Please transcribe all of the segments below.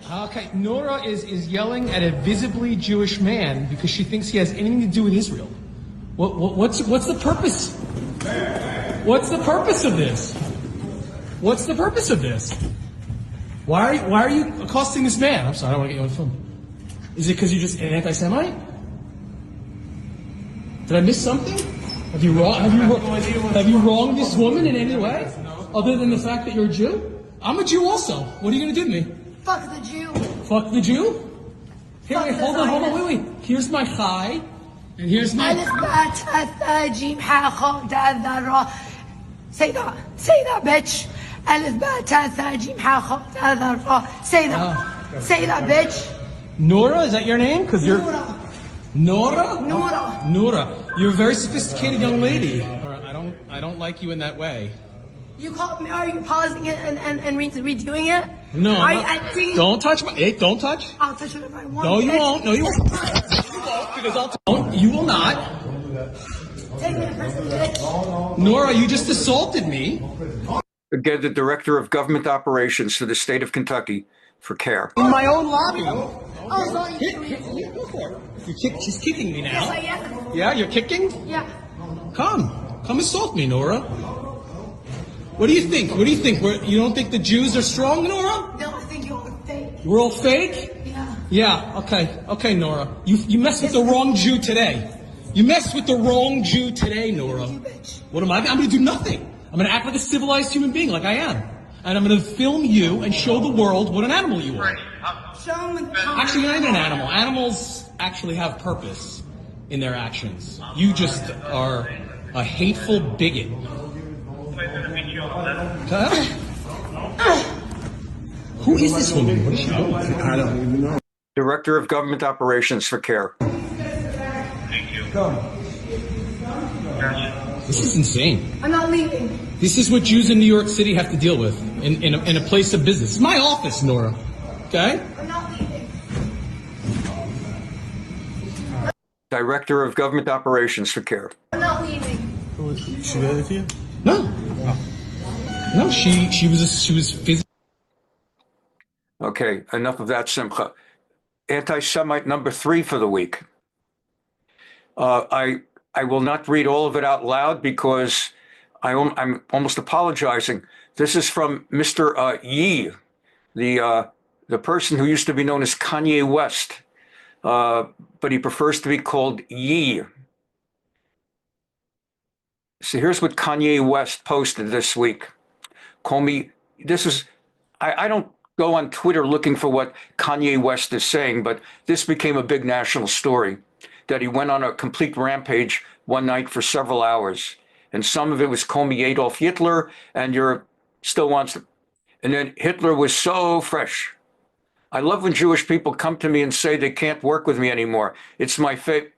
Okay, Nora is yelling at a visibly Jewish man because she thinks he has anything to do with Israel. What's the purpose? What's the purpose of this? What's the purpose of this? Why are you accosting this man? I'm sorry, I don't want to get you on the phone. Is it because you're just an anti-Semite? Did I miss something? Have you wronged this woman in any way? Other than the fact that you're a Jew? I'm a Jew also. What are you going to do to me? Fuck the Jew. Fuck the Jew? Here, wait, hold on, wait. Here's my xiii, and here's my... Say that, bitch. Say that, bitch. Nora, is that your name? Because you're... Nora. Nora. You're a very sophisticated young lady. I don't like you in that way. You called me, are you pausing it and redoing it? No, don't touch my... Hey, don't touch. I'll touch it if I want. No, you won't. No, you won't. Because you will not. Take me to prison, bitch. Nora, you just assaulted me. Again, the Director of Government Operations for the state of Kentucky for CARE. In my own lobby. Oh, sorry. She's kicking me now. Yes, I am. Yeah, you're kicking? Yeah. Come assault me, Nora. What do you think? You don't think the Jews are strong, Nora? No, I think you're fake. We're all fake? Yeah. Yeah, okay, Nora. You messed with the wrong Jew today. You messed with the wrong Jew today, Nora. You bitch. What am I? I'm going to do nothing. I'm going to act like a civilized human being, like I am. And I'm going to film you and show the world what an animal you are. Show them the Actually, you're not even an animal. Animals actually have purpose in their actions. You just are a hateful bigot. Who is this woman? What is she doing? I don't even know. Director of Government Operations for CARE. Thank you. This is insane. I'm not leaving. This is what Jews in New York City have to deal with in a place of business. It's my office, Nora. Okay? I'm not leaving. Director of Government Operations for CARE. I'm not leaving. She did it to you? No. No, she was physically. Okay, enough of that, Simcha. Anti-Semite number 3 for the week. I will not read all of it out loud because I'm almost apologizing. This is from Mr. Yee, the person who used to be known as Kanye West, but he prefers to be called Yee. So here's what Kanye West posted this week. I don't go on Twitter looking for what Kanye West is saying, but this became a big national story, that he went on a complete rampage one night for several hours. And some of it was call me Adolf Hitler, and still wants to. And then Hitler was so fresh. I love when Jewish people come to me and say they can't work with me anymore. It's my fate.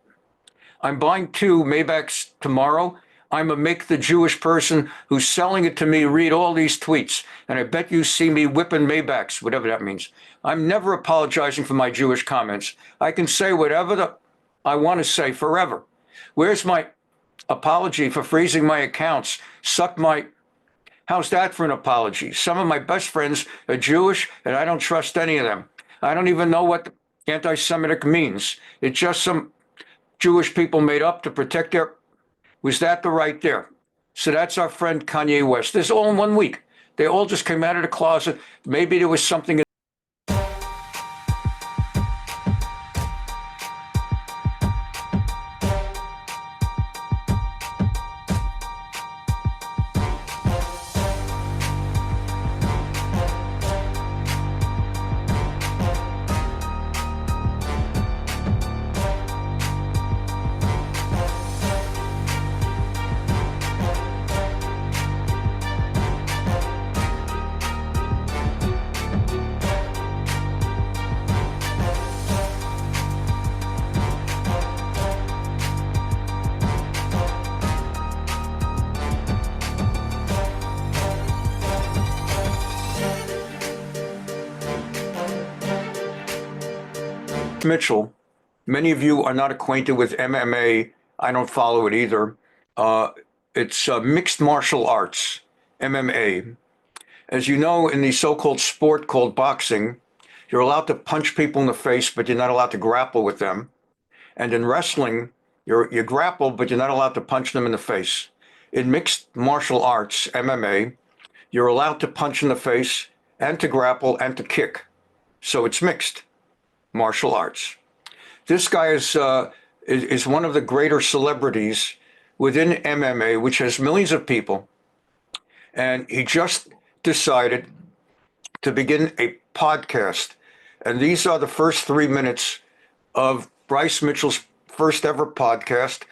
I'm buying 2 Maybachs tomorrow. I'm a make the Jewish person who's selling it to me read all these tweets. And I bet you see me whipping Maybachs, whatever that means. I'm never apologizing for my Jewish comments. I can say whatever I want to say forever. Where's my apology for freezing my accounts? How's that for an apology? Some of my best friends are Jewish, and I don't trust any of them. I don't even know what anti-Semitic means. It's just some Jewish people made up to protect their... Was that the right there? So that's our friend Kanye West. This all in 1 week. They all just came out of the closet. Maybe there was something... Mitchell, many of you are not acquainted with MMA. I don't follow it either. It's mixed martial arts, MMA. As you know, in the so-called sport called boxing, You're allowed to punch people in the face, but you're not allowed to grapple with them. And in wrestling, you grapple, but you're not allowed to punch them in the face. In mixed martial arts, MMA, you're allowed to punch in the face and to grapple and to kick. So it's mixed martial arts. This guy is one of the greater celebrities within MMA, which has millions of people. And he just decided to begin a podcast. And these are the first 3 minutes of Bryce Mitchell's first ever podcast,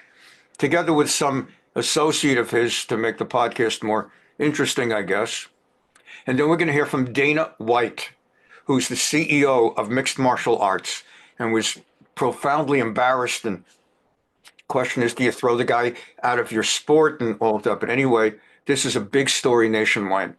together with some associate of his to make the podcast more interesting, I guess. And then we're going to hear from Dana White, who's the CEO of Mixed Martial Arts, and was profoundly embarrassed. And the question is, do you throw the guy out of your sport and all of that? But anyway, this is a big story nationwide.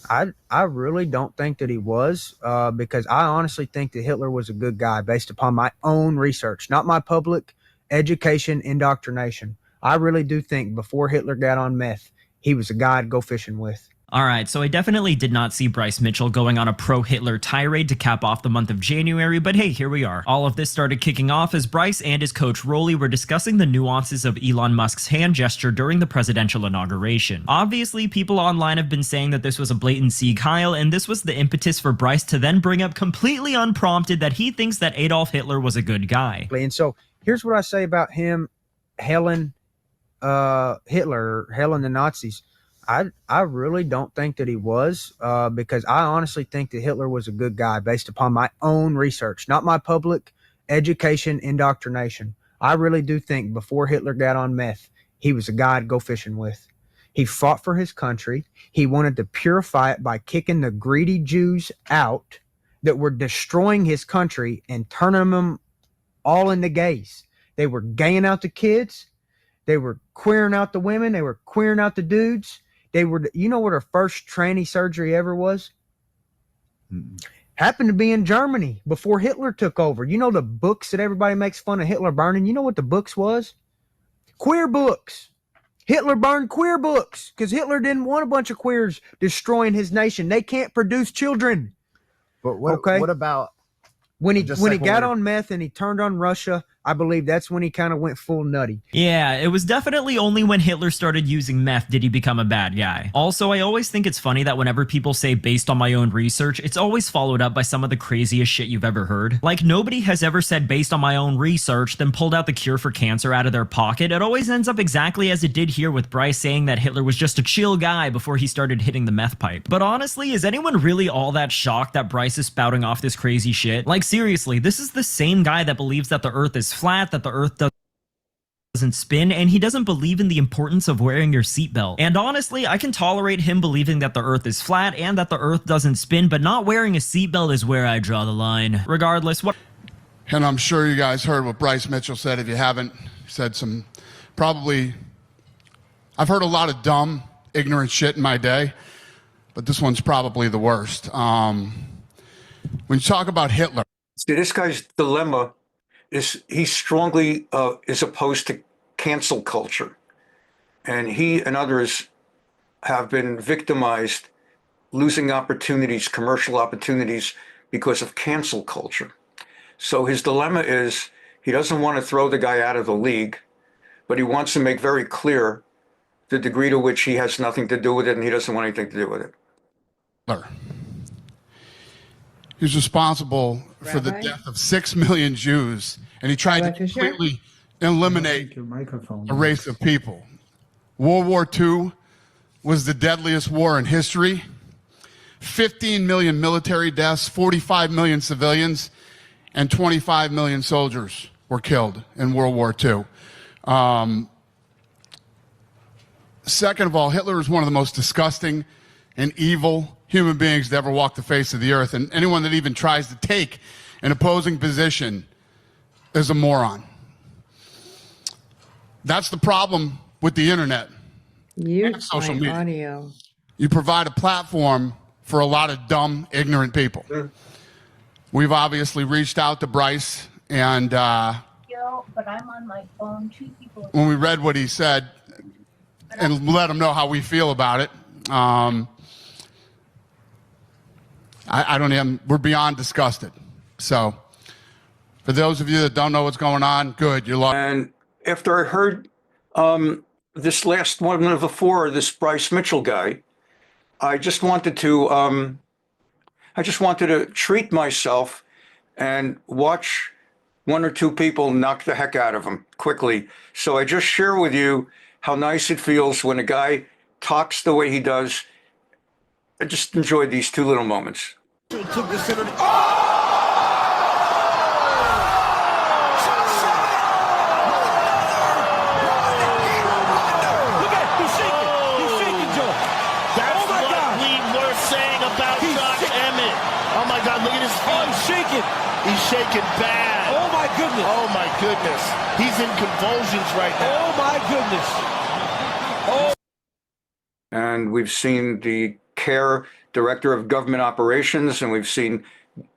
I really don't think that he was, because I honestly think that Hitler was a good guy based upon my own research, not my public education indoctrination. I really do think before Hitler got on meth, he was a guy I'd go fishing with. All right, so I definitely did not see Bryce Mitchell going on a pro-Hitler tirade to cap off the month of January, but hey, here we are. All of this started kicking off as Bryce and his coach Rolly were discussing the nuances of Elon Musk's hand gesture during the presidential inauguration. Obviously, people online have been saying that this was a blatant Sieg Heil, and this was the impetus for Bryce to then bring up completely unprompted that he thinks that Adolf Hitler was a good guy. And so here's what I say about him, Hitler, hailing the Nazis. I really don't think that he was, because I honestly think that Hitler was a good guy based upon my own research, not my public education indoctrination. I really do think before Hitler got on meth, he was a guy I'd go fishing with. He fought for his country. He wanted to purify it by kicking the greedy Jews out that were destroying his country and turning them all into gays. They were gaying out the kids. They were queering out the women. They were queering out the dudes. They were, you know what her first tranny surgery ever was? Happened to be in Germany before Hitler took over. You know the books that everybody makes fun of Hitler burning? You know what the books was? Queer books. Hitler burned queer books because Hitler didn't want a bunch of queers destroying his nation. They can't produce children. But what about when he got on meth and he turned on Russia? I believe that's when he kind of went full nutty. Yeah, it was definitely only when Hitler started using meth did he become a bad guy. Also, I always think it's funny that whenever people say based on my own research, it's always followed up by some of the craziest shit you've ever heard. Like, nobody has ever said based on my own research, then pulled out the cure for cancer out of their pocket. It always ends up exactly as it did here with Bryce saying that Hitler was just a chill guy before he started hitting the meth pipe. But honestly, is anyone really all that shocked that Bryce is spouting off this crazy shit? Like, seriously, this is the same guy that believes that the earth is flat, that the earth doesn't spin, and he doesn't believe in the importance of wearing your seatbelt. And honestly, I can tolerate him believing that the earth is flat and that the earth doesn't spin, but not wearing a seatbelt is where I draw the line. Regardless, what... And I'm sure you guys heard what Bryce Mitchell said. If you haven't, he said some probably... I've heard a lot of dumb, ignorant shit in my day, but this one's probably the worst. When you talk about Hitler... See, this guy's dilemma is he strongly is opposed to cancel culture. And he and others have been victimized, losing opportunities, commercial opportunities, because of cancel culture. So his dilemma is he doesn't want to throw the guy out of the league, but he wants to make very clear the degree to which he has nothing to do with it and he doesn't want anything to do with it. He's responsible for the death of 6 million Jews, and he tried to completely eliminate a race of people. World War II was the deadliest war in history. 15 million military deaths, 45 million civilians, and 25 million soldiers were killed in World War II. Second of all, Hitler is one of the most disgusting and evil human beings to ever walk the face of the earth, and anyone that even tries to take an opposing position is a moron. That's the problem with the internet and social media. Audio. You provide a platform for a lot of dumb, ignorant people. We've obviously reached out to Bryce, and But I'm on my phone. Two people. when we read what he said and let him know how we feel about it, I don't even, we're beyond disgusted. So for those of you that don't know what's going on, good, you're lucky. And after I heard this last one of the four, this Bryce Mitchell guy, I just wanted to treat myself and watch one or two people knock the heck out of him quickly. So I just share with you how nice it feels when a guy talks the way he does. I just enjoyed these two little moments. He's shaking bad. Oh my goodness. Oh my goodness. He's in convulsions right now. Oh my goodness. Oh. And we've seen the CARE Director of Government Operations, and we've seen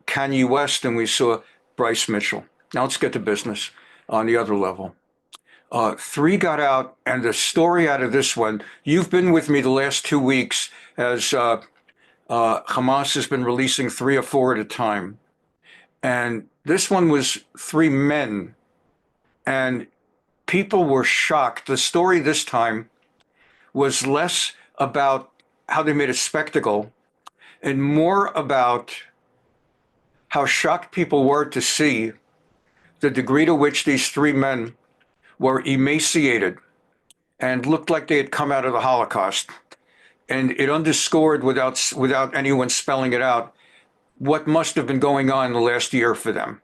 Kanye West, and we saw Bryce Mitchell. Now let's get to business on the other level. Three got out, and the story out of this one, you've been with me the last 2 weeks as Hamas has been releasing 3 or 4 at a time. And this one was 3 men, and people were shocked. The story this time was less about how they made a spectacle and more about how shocked people were to see the degree to which these 3 men were emaciated and looked like they had come out of the Holocaust. And it underscored, without anyone spelling it out, what must have been going on the last year for them.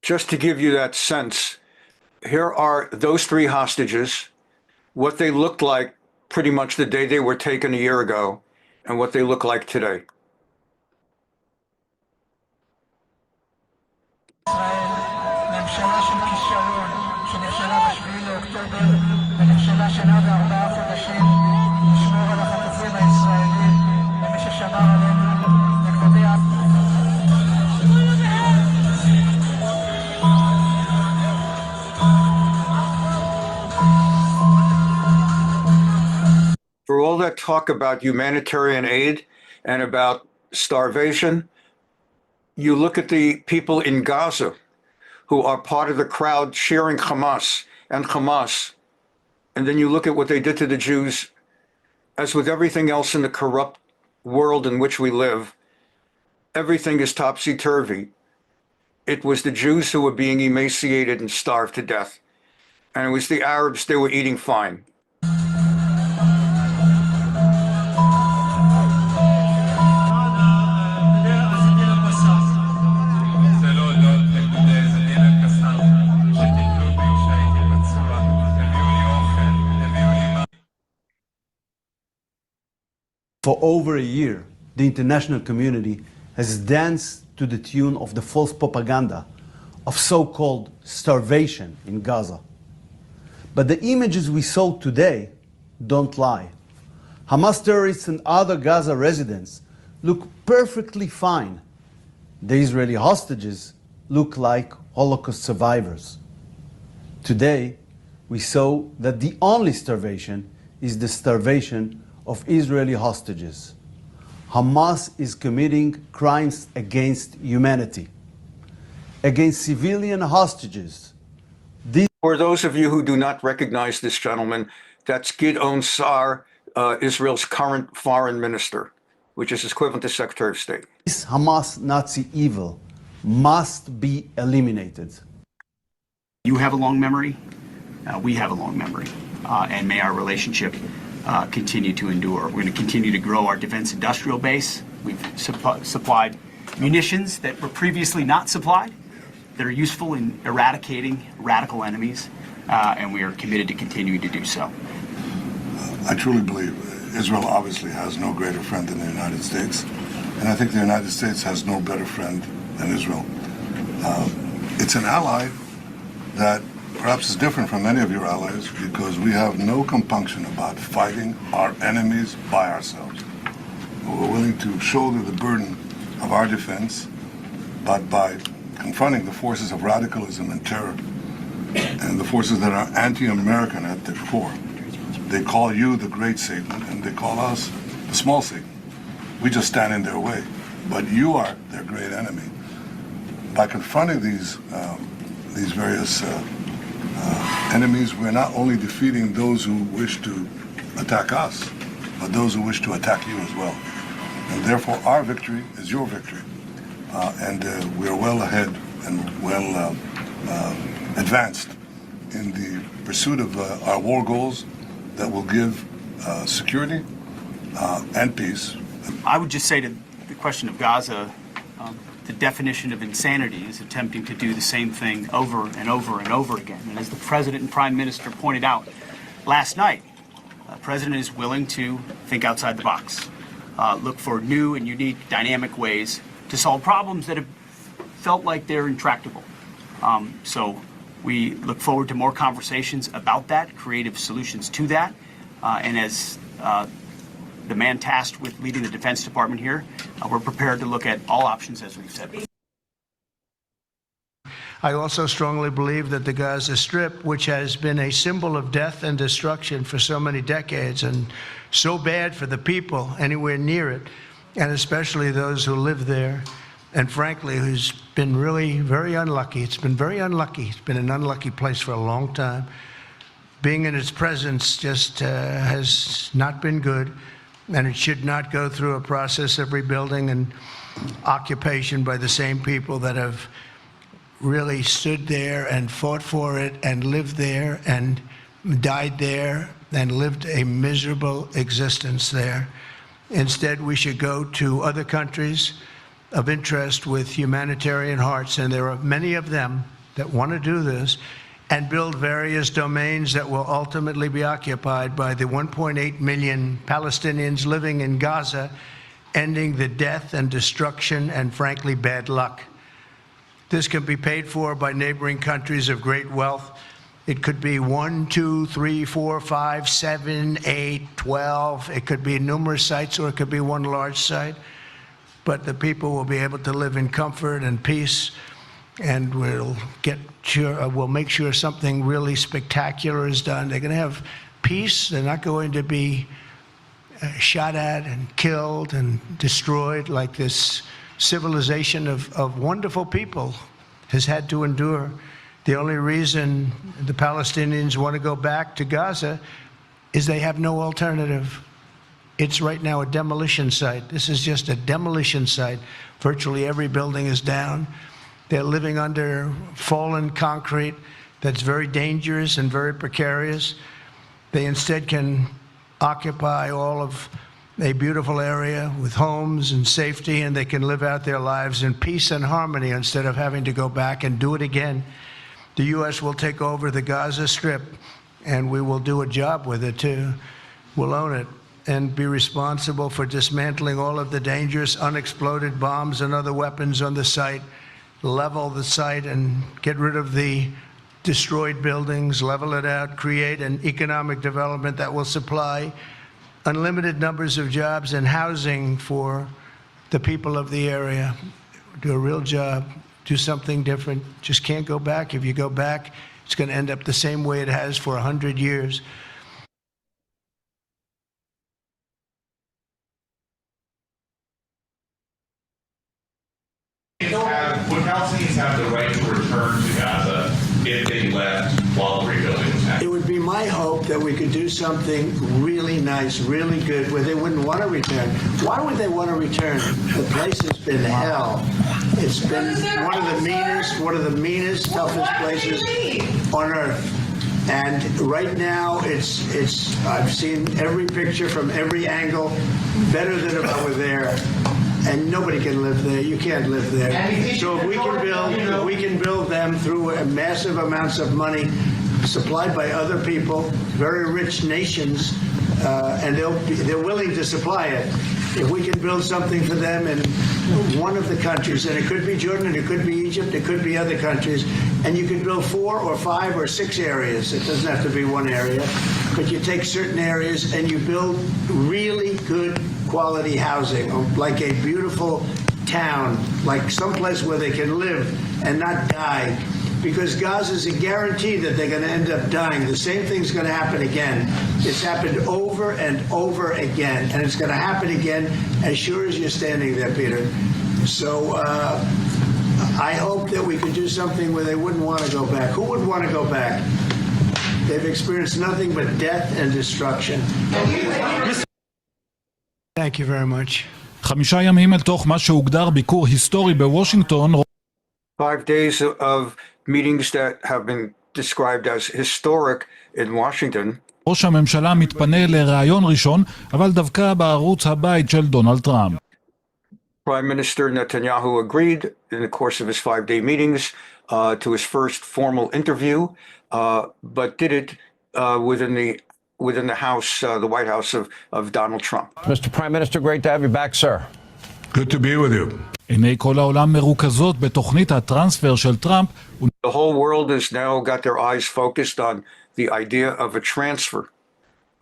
Just to give you that sense, here are those 3 hostages, what they looked like pretty much the day they were taken a year ago, and what they look like today. For all that talk about humanitarian aid and about starvation, you look at the people in Gaza who are part of the crowd cheering Hamas, and then you look at what they did to the Jews. As with everything else in the corrupt world in which we live, everything is topsy-turvy. It was the Jews who were being emaciated and starved to death, and it was the Arabs, they were eating fine. For over a year, the international community has danced to the tune of the false propaganda of so-called starvation in Gaza. But the images we saw today don't lie. Hamas terrorists and other Gaza residents look perfectly fine. The Israeli hostages look like Holocaust survivors. Today, we saw that the only starvation is the starvation of Israeli hostages. Hamas is committing crimes against humanity, against civilian hostages. For those of you who do not recognize this gentleman, that's Gideon Sa'ar, Israel's current foreign minister, which is equivalent to Secretary of State. This Hamas Nazi evil must be eliminated. You have a long memory. We have a long memory. And may our relationship continue to endure. We're going to continue to grow our defense industrial base. We've supplied munitions that were previously not supplied that are useful in eradicating radical enemies, and we are committed to continuing to do so. I truly believe Israel obviously has no greater friend than the United States, and I think the United States has no better friend than Israel. It's an ally that perhaps is different from many of your allies because we have no compunction about fighting our enemies by ourselves. We're willing to shoulder the burden of our defense, but by confronting the forces of radicalism and terror and the forces that are anti-American at their core. They call you the great Satan and they call us the small Satan. We just stand in their way, but you are their great enemy. By confronting these various enemies, we're not only defeating those who wish to attack us, but those who wish to attack you as well. And therefore, our victory is your victory. And we're well ahead and well advanced in the pursuit of our war goals that will give security and peace. I would just say to the question of Gaza, the definition of insanity is attempting to do the same thing over and over and over again. And as the President and Prime Minister pointed out last night, the President is willing to think outside the box, look for new and unique dynamic ways to solve problems that have felt like they're intractable. So we look forward to more conversations about that, creative solutions to that. And as the man tasked with leading the Defense Department here, we're prepared to look at all options, as we've said. I also strongly believe that the Gaza Strip, which has been a symbol of death and destruction for so many decades and so bad for the people anywhere near it, and especially those who live there, and frankly, who's been really very unlucky. It's been very unlucky. It's been an unlucky place for a long time. Being in its presence just has not been good, and it should not go through a process of rebuilding and occupation by the same people that have really stood there and fought for it and lived there and died there and lived a miserable existence there. Instead, we should go to other countries of interest with humanitarian hearts, and there are many of them that want to do this, and build various domains that will ultimately be occupied by the 1.8 million Palestinians living in Gaza, ending the death and destruction and, frankly, bad luck. This can be paid for by neighboring countries of great wealth. It could be 1, 2, 3, 4, 5, 7, 8, 12. It could be numerous sites, or it could be one large site. But the people will be able to live in comfort and peace, and we'll make sure something really spectacular is done. They're going to have peace. They're not going to be shot at and killed and destroyed like this civilization of wonderful people has had to endure. The only reason the Palestinians want to go back to Gaza is they have no alternative. It's right now a demolition site. This is just a demolition site. Virtually every building is down. They're living under fallen concrete that's very dangerous and very precarious. They instead can occupy all of a beautiful area with homes and safety, and they can live out their lives in peace and harmony instead of having to go back and do it again. The U.S. will take over the Gaza Strip, and we will do a job with it, too. We'll own it and be responsible for dismantling all of the dangerous unexploded bombs and other weapons on the site, level the site and get rid of the destroyed buildings, level it out, create an economic development that will supply unlimited numbers of jobs and housing for the people of the area. Do a real job, do something different. Just can't go back. If you go back, it's going to end up the same way it has for 100 years. Would Palestinians have the right to return to Gaza if they left while the rebuilding was happening? It would be my hope that we could do something really nice, really good, where they wouldn't want to return. Why would they want to return? The place has been hell. It's been one of the meanest, toughest places on earth. And right now, I've seen every picture from every angle, better than if I were there. And nobody can live there. You can't live there. So if we can build them through massive amounts of money supplied by other people, very rich nations, and they're willing to supply it. If we can build something for them in one of the countries, and it could be Jordan, it could be Egypt, it could be other countries, and you could build 4 or 5 or 6 areas. It doesn't have to be one area, but you take certain areas and you build really good quality housing, like a beautiful town, like someplace where they can live and not die. Because Gaza is a guarantee that they're going to end up dying. The same thing's going to happen again. It's happened over and over again, and it's going to happen again as sure as you're standing there, Peter. So I hope that we could do something where they wouldn't want to go back. Who would want to go back? They've experienced nothing but death and destruction. Thank you very much. 5 ימים אל תוך מה שהוגדר ביקור היסטורי בוושינגטון. 5 days of meetings that have been described as historic in Washington. ראש הממשלה מתפנה לראיון ראשון, אבל דווקא בערוץ הבית של דונלד טראמפ. Prime Minister Netanyahu agreed in the course of his 5-day meetings to his first formal interview, but did it within the House, the White House of Donald Trump. Mr. Prime Minister, great to have you back, sir. Good to be with you. עיני כל העולם מרוכזות בתוכנית הטרנספר של טראמפ. The whole world has now got their eyes focused on the idea of a transfer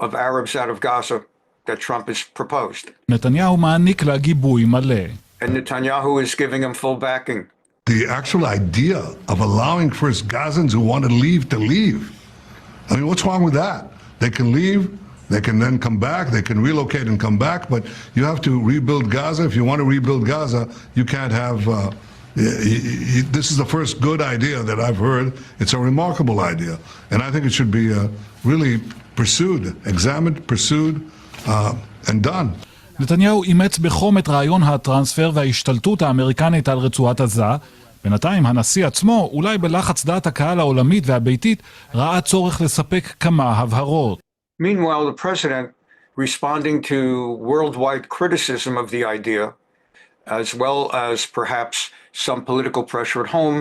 of Arabs out of Gaza that Trump has proposed. נתניהו מעניק לה גיבוי מלא. And Netanyahu is giving him full backing. The actual idea of allowing first Gazans who want to leave. I mean, what's wrong with that? They can leave, they can then come back, they can relocate and come back, but you have to rebuild Gaza. If you want to rebuild Gaza, you can't have... this is the first good idea that I've heard. It's a remarkable idea. And I think it should be really pursued, examined, pursued, and done. נתניהו אימץ בחום את רעיון הטרנספר וההשתלטות האמריקנית על רצועת עזה. בינתיים הנשיא עצמו, אולי בלחץ דעת הקהל העולמית והביתית, ראה צורך לספק כמה הבהרות. Meanwhile, the president, responding to worldwide criticism of the idea, as well as perhaps some political pressure at home,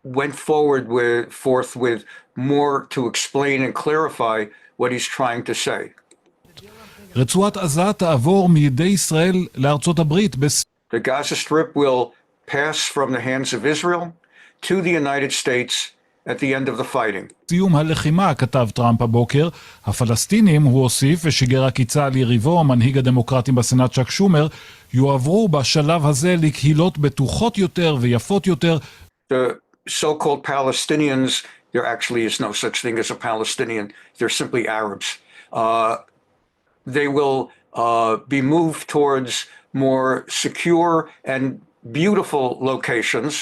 went forth with more to explain and clarify what he's trying to say. רצועת עזה תעבור מידי ישראל לארצות הברית. The Gaza Strip will pass from the hands of Israel to the United States at the end of the fighting. סיום הלחימה, כתב טראמפ הבוקר, הפלסטינים, הוא הוסיף ושיגר עקיצה ליריבו, מנהיג הדמוקרטים בסנאט צ'אק שומר, יועברו בשלב הזה לקהילות בטוחות יותר ויפות יותר. The so-called Palestinians, there actually is no such thing as a Palestinian. They're simply Arabs. They will be moved towards more secure and beautiful locations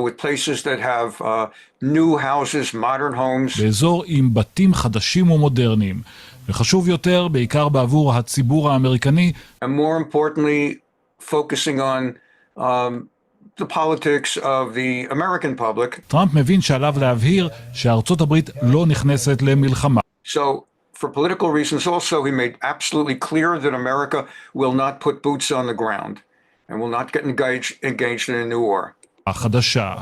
with places that have new houses, modern homes. באזור עם בתים חדשים ומודרניים. וחשוב יותר, בעיקר בעבור הציבור האמריקני. And more importantly, focusing on the politics of the American public. טראמפ מבין שעליו להבהיר שארצות הברית לא נכנסת למלחמה. So, for political reasons also, he made absolutely clear that America will not put boots on the ground and will not get engaged in a new war. החדשה.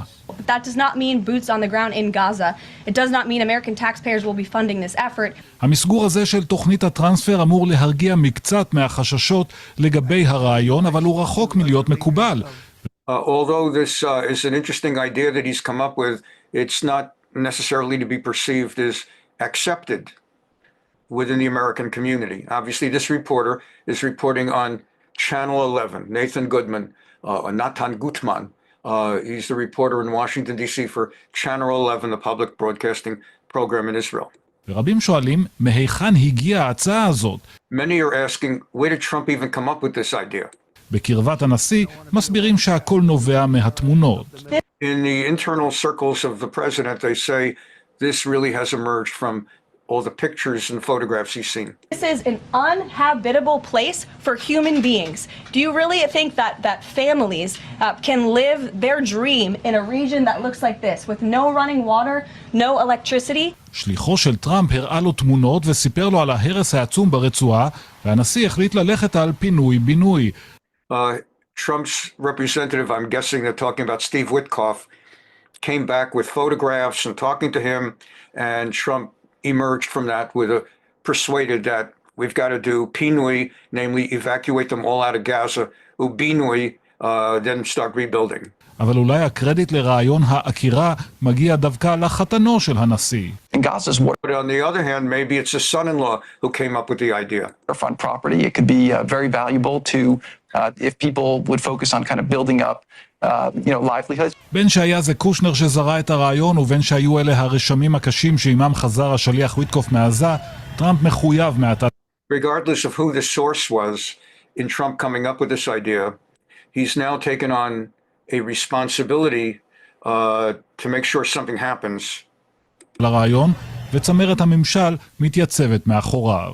That does not mean boots on the ground in Gaza. It does not mean American taxpayers will be funding this effort. המסגור הזה של תוכנית הטרנספר אמור להרגיע מקצת מהחששות לגבי הרעיון, אבל הוא רחוק מלהיות מקובל. Although this is an interesting idea that he's come up with, it's not necessarily to be perceived as accepted within the American community. Obviously, this reporter is reporting on Channel 11, Nathan Goodman, Natan Gutman. He's the reporter in Washington, D.C. for Channel 11, the public broadcasting program in Israel. ורבים שואלים, מהיכן הגיעה ההצעה הזאת? Many are asking, where did Trump even come up with this idea? בקרבת הנשיא מסבירים שהכל נובע מהתמונות. In the internal circles of the president, they say this really has emerged from all the pictures and photographs he's seen. This is an uninhabitable place for human beings. Do you really think that families can live their dream in a region that looks like this, with no running water, no electricity? שליחו של טראמפ הראה לו תמונות וסיפר לו על ההרס העצום ברצועה, והנשיא החליט ללכת על פינוי-בינוי. Trump's representative, I'm guessing they're talking about Steve Witkoff, came back with photographs and talking to him, and Trump emerged from that with persuaded that we've got to do pinui, namely evacuate them all out of Gaza, ubinui, then start rebuilding. אבל אולי הקרדיט לרעיון העקירה מגיע דווקא לחתנו של הנשיא. But on the other hand, maybe it's his son-in-law who came up with the idea. Fund property. It could be very valuable to if people would focus on kind of building up livelihoods. בין שהיה זה קושנר שזרע את הרעיון ובין שהיו אלה הרשמים הקשים שעימם חזר השליח ויטקוף מעזה, טראמפ מחויב מעתה. Regardless of who the source was in Trump coming up with this idea, he's now taken on a responsibility to make sure something happens. לרעיון, וצמרת הממשל מתייצבת מאחוריו.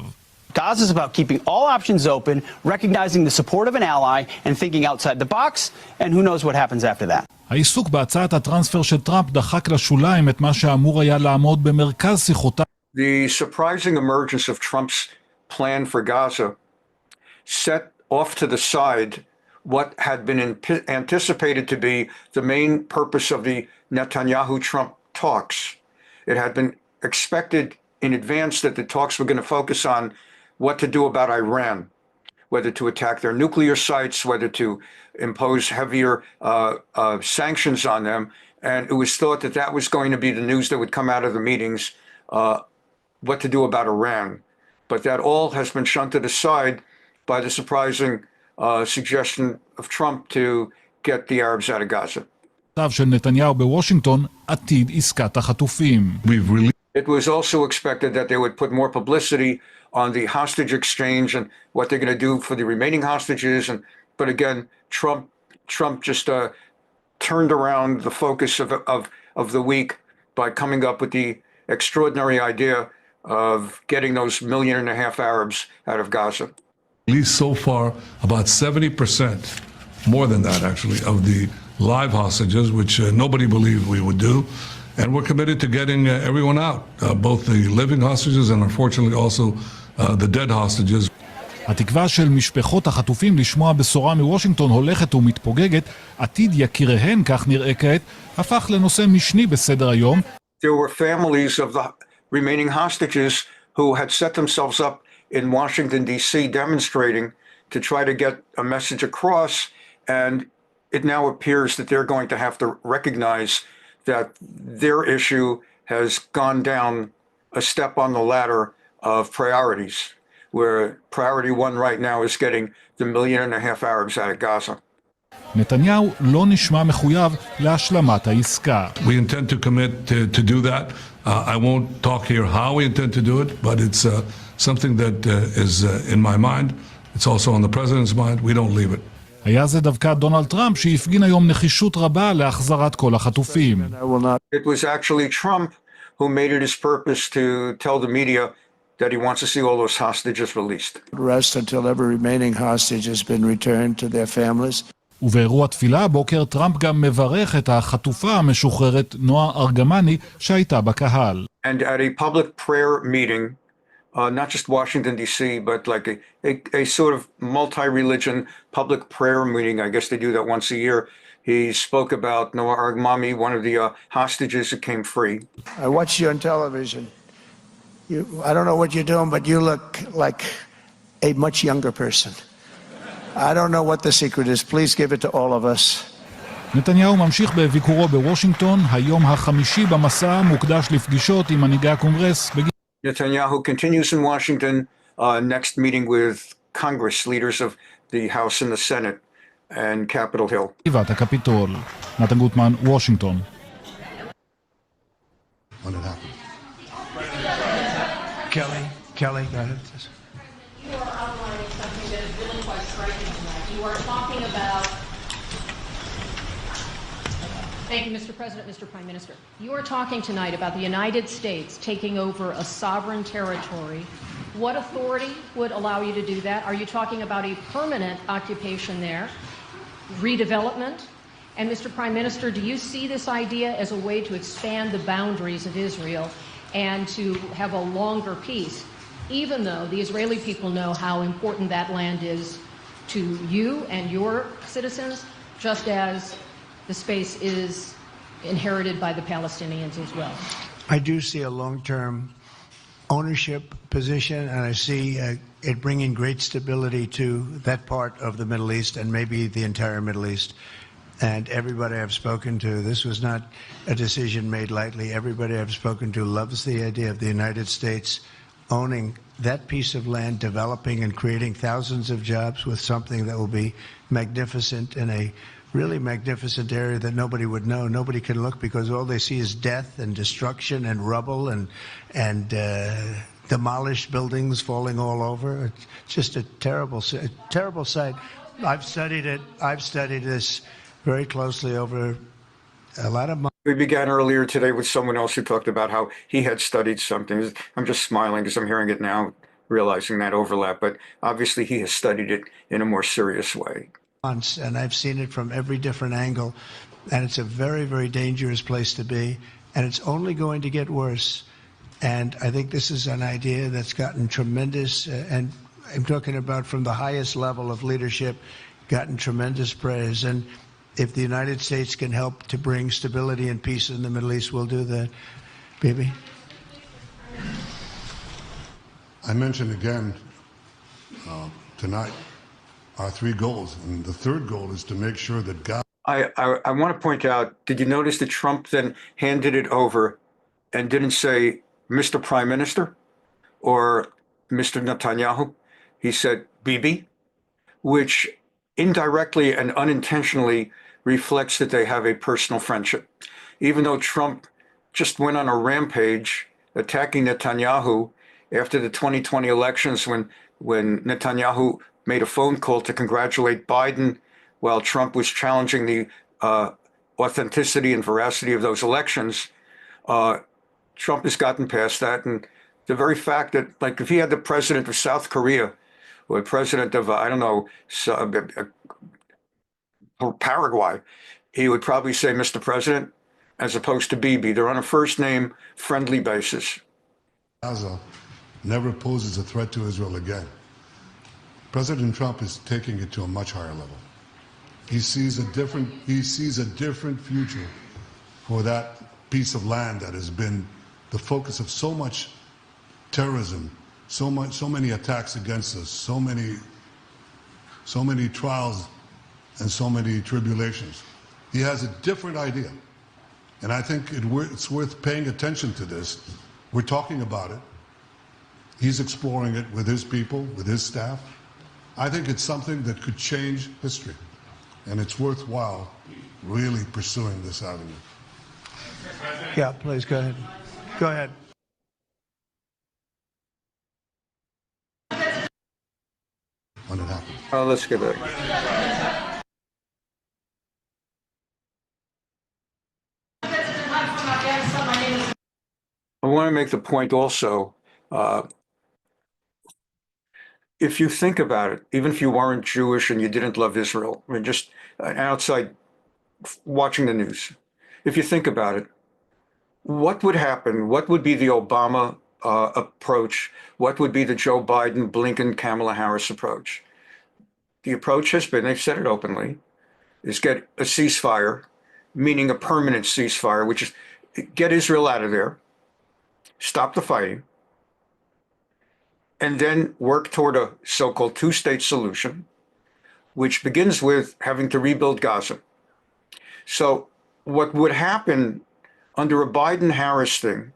Gaza is about keeping all options open, recognizing the support of an ally, and thinking outside the box, and who knows what happens after that. העיסוק בהצעת הטרנספר של טראמפ דחק לשוליים את מה שאמור היה לעמוד במרכז שיחותיו. The surprising emergence of Trump's plan for Gaza set off to the side what had been anticipated to be the main purpose of the Netanyahu-Trump talks. It had been expected in advance that the talks were going to focus on what to do about Iran, whether to attack their nuclear sites, whether to impose heavier sanctions on them. And it was thought that that was going to be the news that would come out of the meetings, what to do about Iran. But that all has been shunted aside by the surprising suggestion of Trump to get the Arabs out of Gaza. של נתניהו בוושינגטון, עתיד עסקת החטופים. It was also expected that they would put more publicity on the hostage exchange and what they're going to do for the remaining hostages. But again, Trump just turned around the focus of the week by coming up with the extraordinary idea of getting those 1.5 million Arabs out of Gaza. At least so far, about 70%, more than that actually, of the live hostages, which nobody believed we would do. And we're committed to getting everyone out, both the living hostages and unfortunately also the dead hostages. התקווה של משפחות החטופים לשמוע בשורה מוושינגטון הולכת ומתפוגגת, עתיד יקיריהן, כך נראה כעת, הפך לנושא משני בסדר היום. There were families of the remaining hostages who had set themselves up in Washington, D.C. demonstrating to try to get a message across, and it now appears that they're going to have to recognize that their issue has gone down a step on the ladder of priorities, where priority one right now is getting the 1.5 million Arabs out of Gaza. נתניהו לא נשמע מחויב להשלמת העסקה. We intend to commit to do that. I won't talk here how we intend to do it, but it's something that is in my mind. It's also on the president's mind. We don't leave it. היה זה דווקא דונלד טראמפ שהפגין היום נחישות רבה להחזרת כל החטופים. It was actually Trump who made it his purpose to tell the media that he wants to see all those hostages released. Rest until every remaining hostage has been returned to their families. ובאירוע תפילה הבוקר טראמפ גם מברך את החטופה המשוחררת נועה ארגמני שהייתה בקהל. And at a public prayer meeting, not just Washington, D.C., but like a sort of multi-religion public prayer meeting, I guess they do that once a year, he spoke about Noah Argmami, one of the hostages that came free. I watched you on television. I don't know what you're doing, but you look like a much younger person. I don't know what the secret is. Please give it to all of us. נתניהו ממשיך בביקורו בוושינגטון, היום החמישי במסע המוקדש לפגישות עם מנהיגי הקונגרס. Netanyahu continues in Washington, next meeting with Congress, leaders of the House and the Senate, and Capitol Hill. גבעת הקפיטול. נתן גוטמן, וושינגטון. Kelly, go ahead. You are outlining something that is really quite striking tonight. You are talking about Thank you, Mr. President, Mr. Prime Minister. You are talking tonight about the United States taking over a sovereign territory. What authority would allow you to do that? Are you talking about a permanent occupation there, redevelopment? And Mr. Prime Minister, do you see this idea as a way to expand the boundaries of Israel and to have a longer peace, even though the Israeli people know how important that land is to you and your citizens, just as the space is inherited by the Palestinians as well? I do see a long-term ownership position, and I see it bringing great stability to that part of the Middle East and maybe the entire Middle East. And everybody I've spoken to, this was not a decision made lightly. Everybody I've spoken to loves the idea of the United States owning that piece of land, developing and creating thousands of jobs with something that will be magnificent in a really magnificent area that nobody would know. Nobody can look because all they see is death and destruction and rubble and demolished buildings falling all over. It's just a terrible sight. I've studied it. I've studied this very closely over a lot of months. We began earlier today with someone else who talked about how he had studied something. I'm just smiling because I'm hearing it now, realizing that overlap, but obviously he has studied it in a more serious way. And I've seen it from every different angle, and it's a very, very dangerous place to be, and it's only going to get worse. And I think this is an idea that's gotten tremendous, and I'm talking about from the highest level of leadership, gotten tremendous praise. And if the United States can help to bring stability and peace in the Middle East, we'll do that. Bibi? I mentioned again tonight our three goals, and the third goal is to make sure that God. I want to point out, did you notice that Trump then handed it over and didn't say Mr. Prime Minister or Mr. Netanyahu? He said Bibi, which indirectly and unintentionally reflects that they have a personal friendship. Even though Trump just went on a rampage attacking Netanyahu after the 2020 elections when Netanyahu made a phone call to congratulate Biden while Trump was challenging the authenticity and veracity of those elections. Trump has gotten past that. And the very fact that, like, if he had the president of South Korea or the president of, I don't know, Paraguay, he would probably say Mr. President as opposed to Bibi. They're on a first name friendly basis. Gaza never poses a threat to Israel again. President Trump is taking it to a much higher level. He sees a different future for that piece of land that has been the focus of so much terrorism, so many attacks against us, so many trials and so many tribulations. He has a different idea. And I think it's worth paying attention to this. We're talking about it. He's exploring it with his people, with his staff. I think it's something that could change history. And it's worthwhile really pursuing this avenue. Yeah, please, go ahead. Go ahead. When it happens. Let's get it. I want to make the point also, if you think about it, even if you weren't Jewish and you didn't love Israel, I mean, just outside watching the news, if you think about it, what would happen? What would be the Obama approach? What would be the Joe Biden, Blinken, Kamala Harris approach? The approach has been, they've said it openly, is get a ceasefire, meaning a permanent ceasefire, which is get Israel out of there, stop the fighting, and then work toward a so-called two-state solution, which begins with having to rebuild Gaza. So what would happen under a Biden-Harris thing,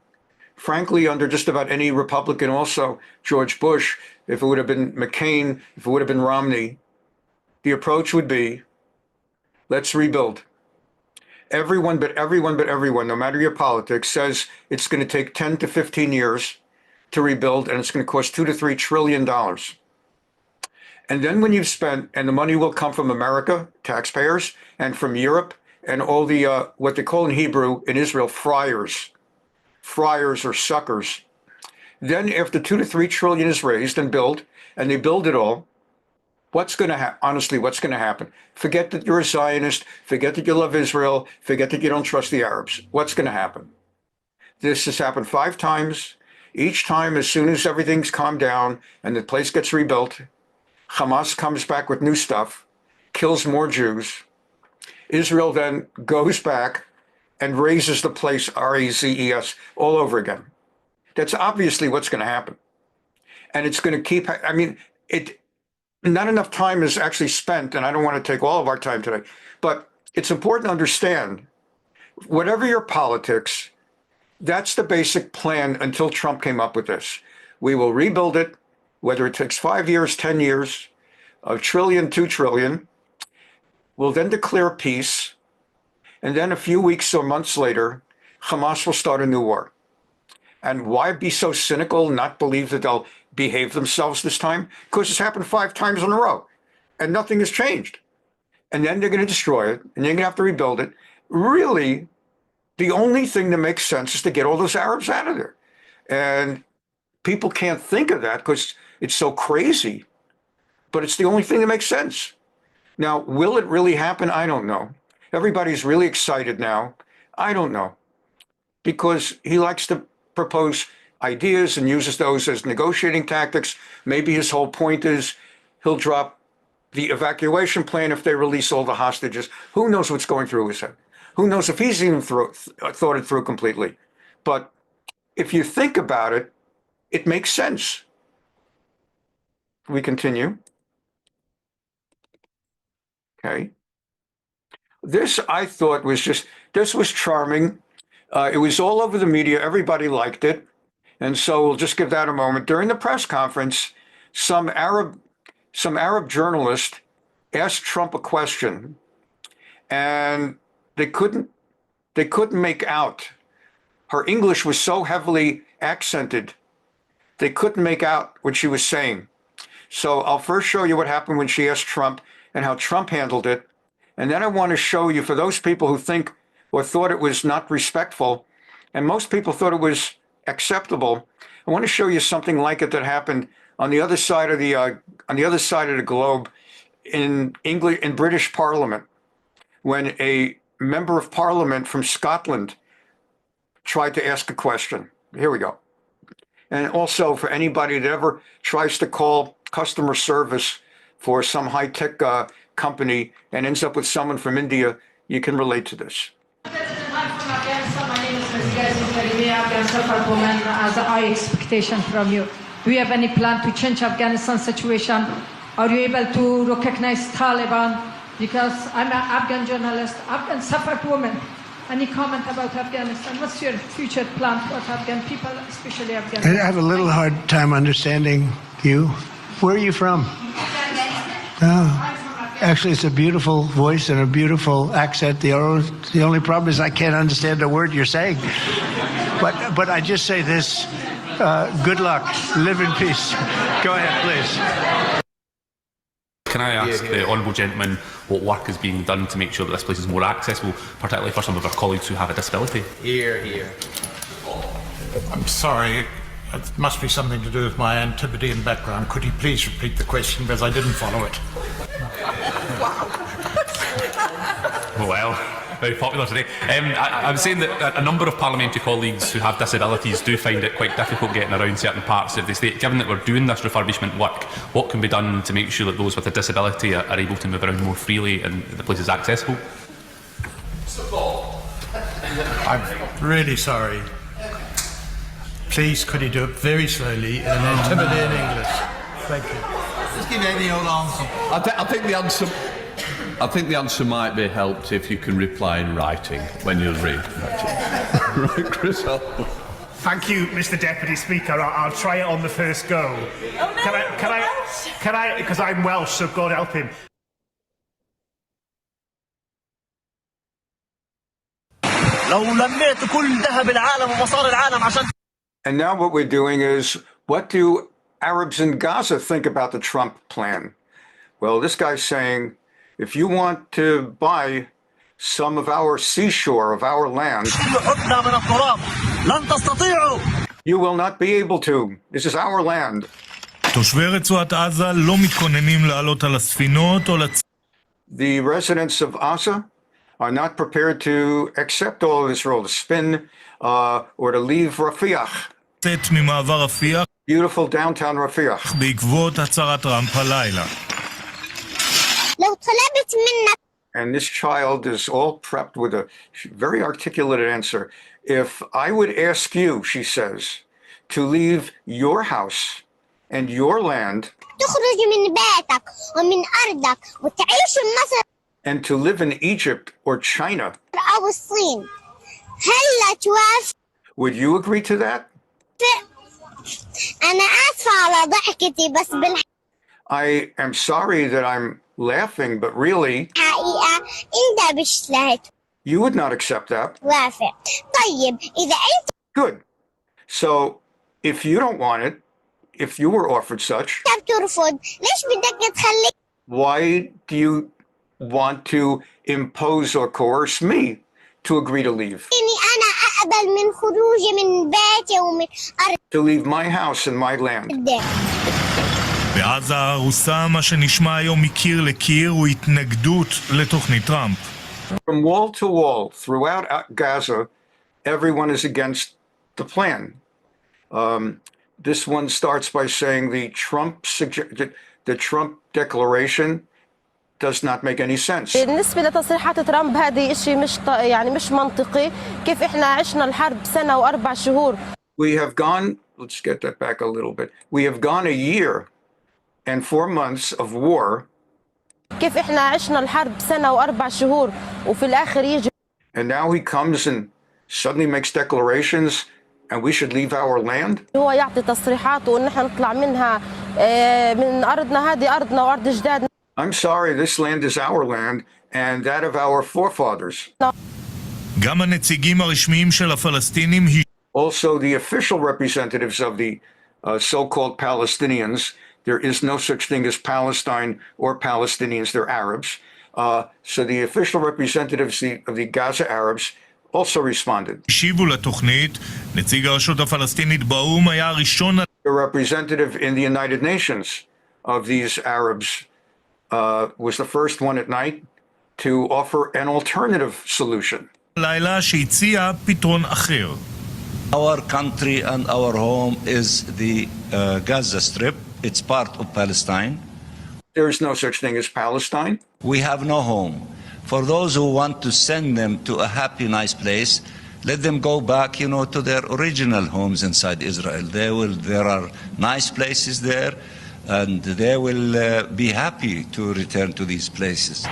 frankly, under just about any Republican, also George Bush, if it would have been McCain, if it would have been Romney, the approach would be, let's rebuild. Everyone, no matter your politics, says it's going to take 10 to 15 years to rebuild, and it's going to cost $2 to $3 trillion. And then when you've spent, and the money will come from America, taxpayers, and from Europe and all the, what they call in Hebrew, in Israel, friars or suckers. Then after 2 to 3 trillion is raised and built, and they build it all, what's going to happen? Honestly, what's going to happen? Forget that you're a Zionist. Forget that you love Israel. Forget that you don't trust the Arabs. What's going to happen? This has happened 5 times. Each time, as soon as everything's calmed down and the place gets rebuilt, Hamas comes back with new stuff, kills more Jews. Israel then goes back and raises the place, R-A-Z-E-S, all over again. That's obviously what's going to happen. And it's going to keep, I mean, not enough time is actually spent, and I don't want to take all of our time today, but it's important to understand, whatever your politics, that's the basic plan until Trump came up with this. We will rebuild it, whether it takes 5 years, 10 years, $1 trillion, $2 trillion. We'll then declare peace. And then a few weeks or months later, Hamas will start a new war. And why be so cynical, not believe that they'll behave themselves this time? Because it's happened 5 times in a row and nothing has changed. And then they're going to destroy it and they're going to have to rebuild it. Really, the only thing that makes sense is to get all those Arabs out of there. And people can't think of that because it's so crazy, but it's the only thing that makes sense. Now, will it really happen? I don't know. Everybody's really excited now. I don't know, because he likes to propose ideas and uses those as negotiating tactics. Maybe his whole point is he'll drop the evacuation plan if they release all the hostages. Who knows what's going through his head? Who knows if he's even thought it through completely? But if you think about it, it makes sense. We continue. Okay. This, I thought, this was charming. It was all over the media. Everybody liked it. And so we'll just give that a moment. During the press conference, some Arab journalist asked Trump a question, and they couldn't make out. Her English was so heavily accented, they couldn't make out what she was saying. So I'll first show you what happened when she asked Trump and how Trump handled it. And then I want to show you, for those people who think or thought it was not respectful, and most people thought it was acceptable, I want to show you something like it that happened on the other side of the globe in English, in British Parliament, when a member of Parliament from Scotland tried to ask a question. Here we go. And also, for anybody that ever tries to call customer service for some high-tech company and ends up with someone from India, you can relate to this. I'm from Afghanistan. My name is Mideasy. Afghanistan as a high expectation from you. Do you have any plan to change Afghanistan situation? Are you able to recognize Taliban? Because I'm an Afghan journalist, Afghan suffrage woman. Any comment about Afghanistan? What's your future plan for Afghan people, especially Afghan? I have a little hard time understanding you. Where are you from? Oh. Actually, it's a beautiful voice and a beautiful accent. The only problem is I can't understand a word you're saying. But I just say this, good luck, live in peace. Go ahead, please. Can I ask the honourable gentleman what work is being done to make sure that this place is more accessible, particularly for some of our colleagues who have a disability? Here, here. I'm sorry, it must be something to do with my Antipodean background. Could you please repeat the question, because I didn't follow it? Well, very popular today. I'm saying that a number of parliamentary colleagues who have disabilities do find it quite difficult getting around certain parts of the state. Given that we're doing this refurbishment work, what can be done to make sure that those with a disability are able to move around more freely and the place is accessible? I'm really sorry. Please, could you do it very slowly in an Antipodean English? Thank you. Just give any old answer. I think the answer might be helped if you can reply in writing when you read. Right, Chris? Thank you, Mr. Deputy Speaker. I'll try it on the first go. Oh, no, Can I? Because I'm Welsh, so God help him. And now what we're doing is, what do Arabs in Gaza think about the Trump plan? Well, this guy's saying, if you want to buy some of our seashore, of our land. You will not be able to. This is our land. תושבי רצועת עזה לא מתכוננים לעלות על הספינות או The residents of Gaza are not prepared to accept all of Israel, to spin or to leave Rafiah. לצאת ממעבר רפיח. Beautiful downtown Rafiah. בעקבות הצהרת טראמפ הלילה. And this child is all prepped with a very articulate answer. If I would ask you, she says, to leave your house and your land and to live in Egypt or China, would you agree to that? I am sorry that I'm laughing, but really, you would not accept that. Good. So, if you don't want it, if you were offered such, why do you want to impose or coerce me to agree to leave? To leave my house and my land. בעזה הרוסה מה שנשמע היום מקיר לקיר הוא התנגדות לתוכנית טראמפ. From wall to wall, throughout Gaza, everyone is against the plan. This one starts by saying the Trump declaration does not make any sense. بالنسبة لتصريحات ترامب هذه شيء مش منطقي. كيف احنا عشنا الحرب سنة و4 شهور. We have gone, let's get that back a little bit. We have gone a year and 4 months of war. كيف احنا عشنا الحرب سنة و4 شهور وفي الآخر يجي. And now he comes and suddenly makes declarations and we should leave our land. هو يعطي تصريحات وإن احنا نطلع منها من أرضنا هذه أرضنا وأرض جدادنا. I'm sorry, this land is our land and that of our forefathers. גם הנציגים הרשמיים של הפלסטינים. Also, the official representatives of the so-called Palestinians, there is no such thing as Palestine or Palestinians, they're Arabs. So the official representatives of the Gaza Arabs also responded. השיבו לתוכנית, נציג הרשות הפלסטינית באו"ם היה הראשון. The representative in the United Nations of these Arabs was the first one at night to offer an alternative solution. לילה שהציע פתרון אחר. Our country and our home is the Gaza Strip. It's part of Palestine. There is no such thing as Palestine. We have no home. For those who want to send them to a happy, nice place, let them go back, to their original homes inside Israel. There are nice places there, and they will be happy to return to these places.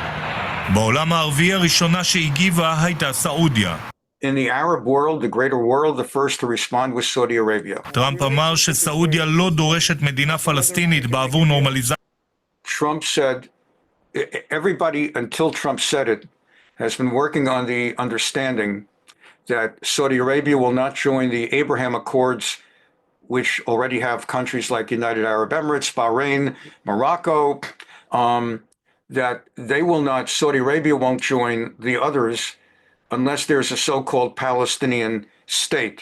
בעולם הערבי הראשונה שהגיבה הייתה סעודיה. In the Arab world, the greater world, the first to respond was Saudi Arabia. טראמפ אמר שסעודיה לא דורשת מדינה פלסטינית בעבור נורמליזציה. Trump said, everybody until Trump said it has been working on the understanding that Saudi Arabia will not join the Abraham Accords, which already have countries like United Arab Emirates, Bahrain, Morocco, that they will not, Saudi Arabia won't join the others unless there's a so-called Palestinian state.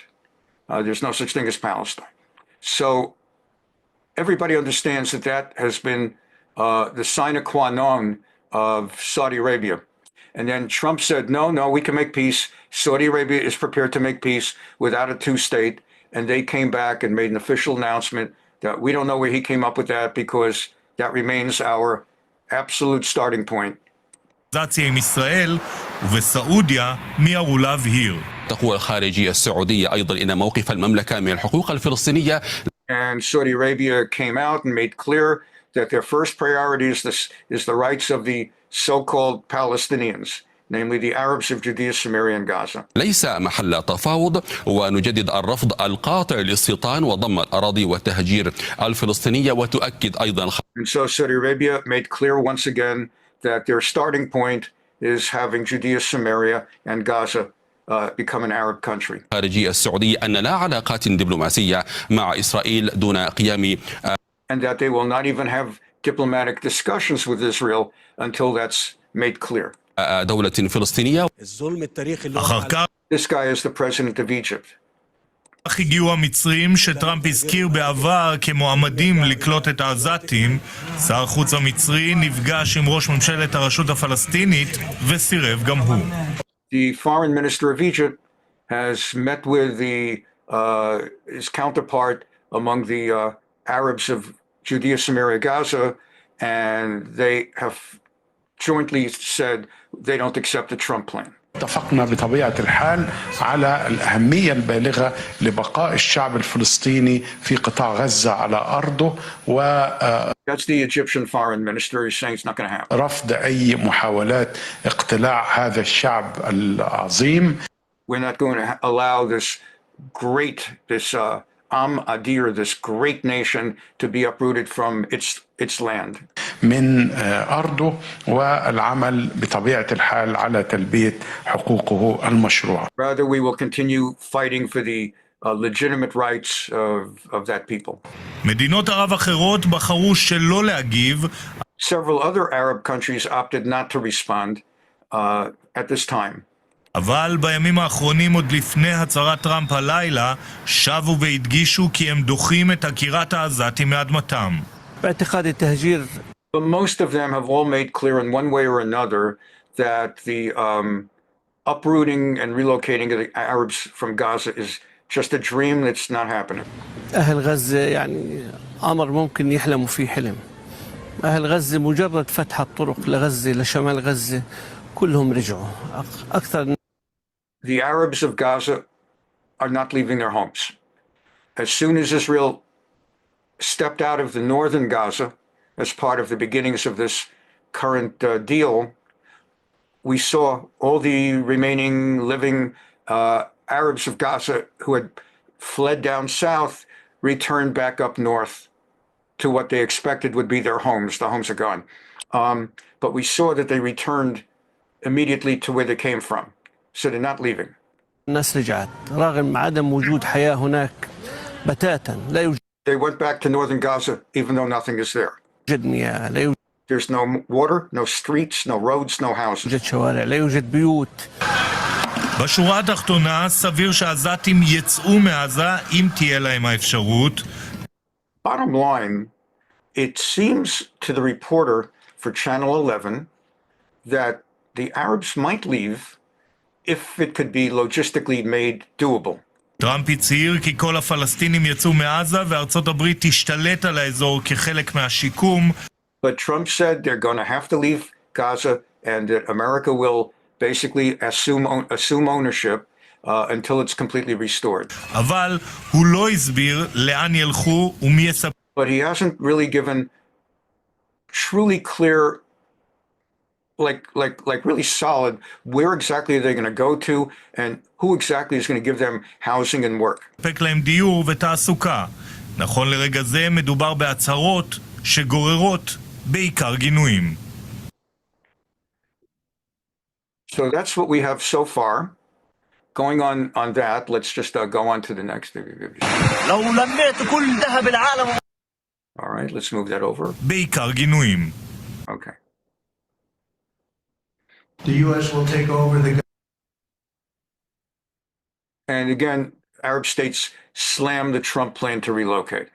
There's no such thing as Palestine. So everybody understands that that has been the sine qua non of Saudi Arabia. And then Trump said, no, we can make peace. Saudi Arabia is prepared to make peace without a two-state. And they came back and made an official announcement that we don't know where he came up with that because that remains our absolute starting point. עם ישראל ובסעודיה מיהרו להבהיר. تقوى الخارجية السعودية أيضا إن موقف المملكة من الحقوق الفلسطينية. And Saudi Arabia came out and made clear that their first priority is the rights of the so-called Palestinians, namely the Arabs of Judea-Samaria and Gaza. ليس محل تفاوض ونجدد الرفض القاطع لاستيطان وضم الأراضي والتهجير الفلسطينية وتؤكد أيضا. And so Saudi Arabia made clear once again that their starting point is having Judea-Samaria and Gaza become an Arab country. الخارجية السعودية أن لا علاقات دبلوماسية مع إسرائيل دون قيام. And that they will not even have diplomatic discussions with Israel until that's made clear. دولة فلسطينية. אחר כך This guy is the president of Egypt. הגיעו המצרים שטראמפ הזכיר בעבר כמועמדים לקלוט את העזתים. שר החוץ המצרי נפגש עם ראש ממשלת הרשות הפלסטינית וסירב גם הוא. The foreign minister of Egypt has met with his counterpart among the Arabs of Judea-Samaria, Gaza, and they have jointly said they don't accept the Trump plan. اتفقنا بطبيعة الحال على الأهمية البالغة لبقاء الشعب الفلسطيني في قطاع غزة على أرضه That's the Egyptian foreign minister. He's saying it's not going to happen. ورفض أي محاولات اقتلاع هذا الشعب العظيم. We're not going to allow this Am Adir, this great nation, to be uprooted from its land. من أرضه والعمل بطبيعة الحال على تلبية حقوقه المشروعة. Rather, we will continue fighting for the legitimate rights of that people. מדינות ערב אחרות בחרו שלא להגיב. Several other Arab countries opted not to respond at this time. אבל בימים האחרונים, עוד לפני הצהרת טראמפ הלילה, שבו והדגישו כי הם דוחים את עקירת העזתים מאדמתם. But most of them have all made clear in one way or another that the uprooting and relocating of the Arabs from Gaza is just a dream that's not happening. أهل غزة يعني أمر ممكن يحلموا فيه حلم. أهل غزة مجرد فتح الطرق لغزة لشمال غزة كلهم رجعوا أكثر. The Arabs of Gaza are not leaving their homes. As soon as Israel stepped out of the northern Gaza as part of the beginnings of this current deal, we saw all the remaining living Arabs of Gaza who had fled down south return back up north to what they expected would be their homes. The homes are gone. But we saw that they returned immediately to where they came from. So they're not leaving. الناس رجعت رغم عدم وجود حياة هناك بتاتا لا يوجد. They went back to northern Gaza even though nothing is there. يوجد مياه لا يوجد. There's no water, no streets, no roads, no houses. يوجد شوارع لا يوجد بيوت. בשורה התחתונה, סביר שהעזתים יצאו מעזה אם תהיה להם האפשרות. Bottom line, it seems to the reporter for Channel 11 that the Arabs might leave if it could be logistically made doable. טראמפ הצהיר כי כל הפלסטינים יצאו מעזה וארצות הברית תשתלט על האזור כחלק מהשיקום. But Trump said they're going to have to leave Gaza and that America will basically assume ownership until it's completely restored. אבל הוא לא הסביר לאן ילכו ומי יספר. But he hasn't really given truly clear, like really solid, where exactly they're going to go to and who exactly is going to give them housing and work. פק להם דיור ותעסוקה. נכון לרגע זה מדובר בהצהרות שגוררות בעיקר גינויים. So that's what we have so far. Going on that, let's just go on to the next. All right, let's move that over. בעיקר גינויים. Okay. The U.S. will take over the. And again, Arab states slammed the Trump plan to relocate.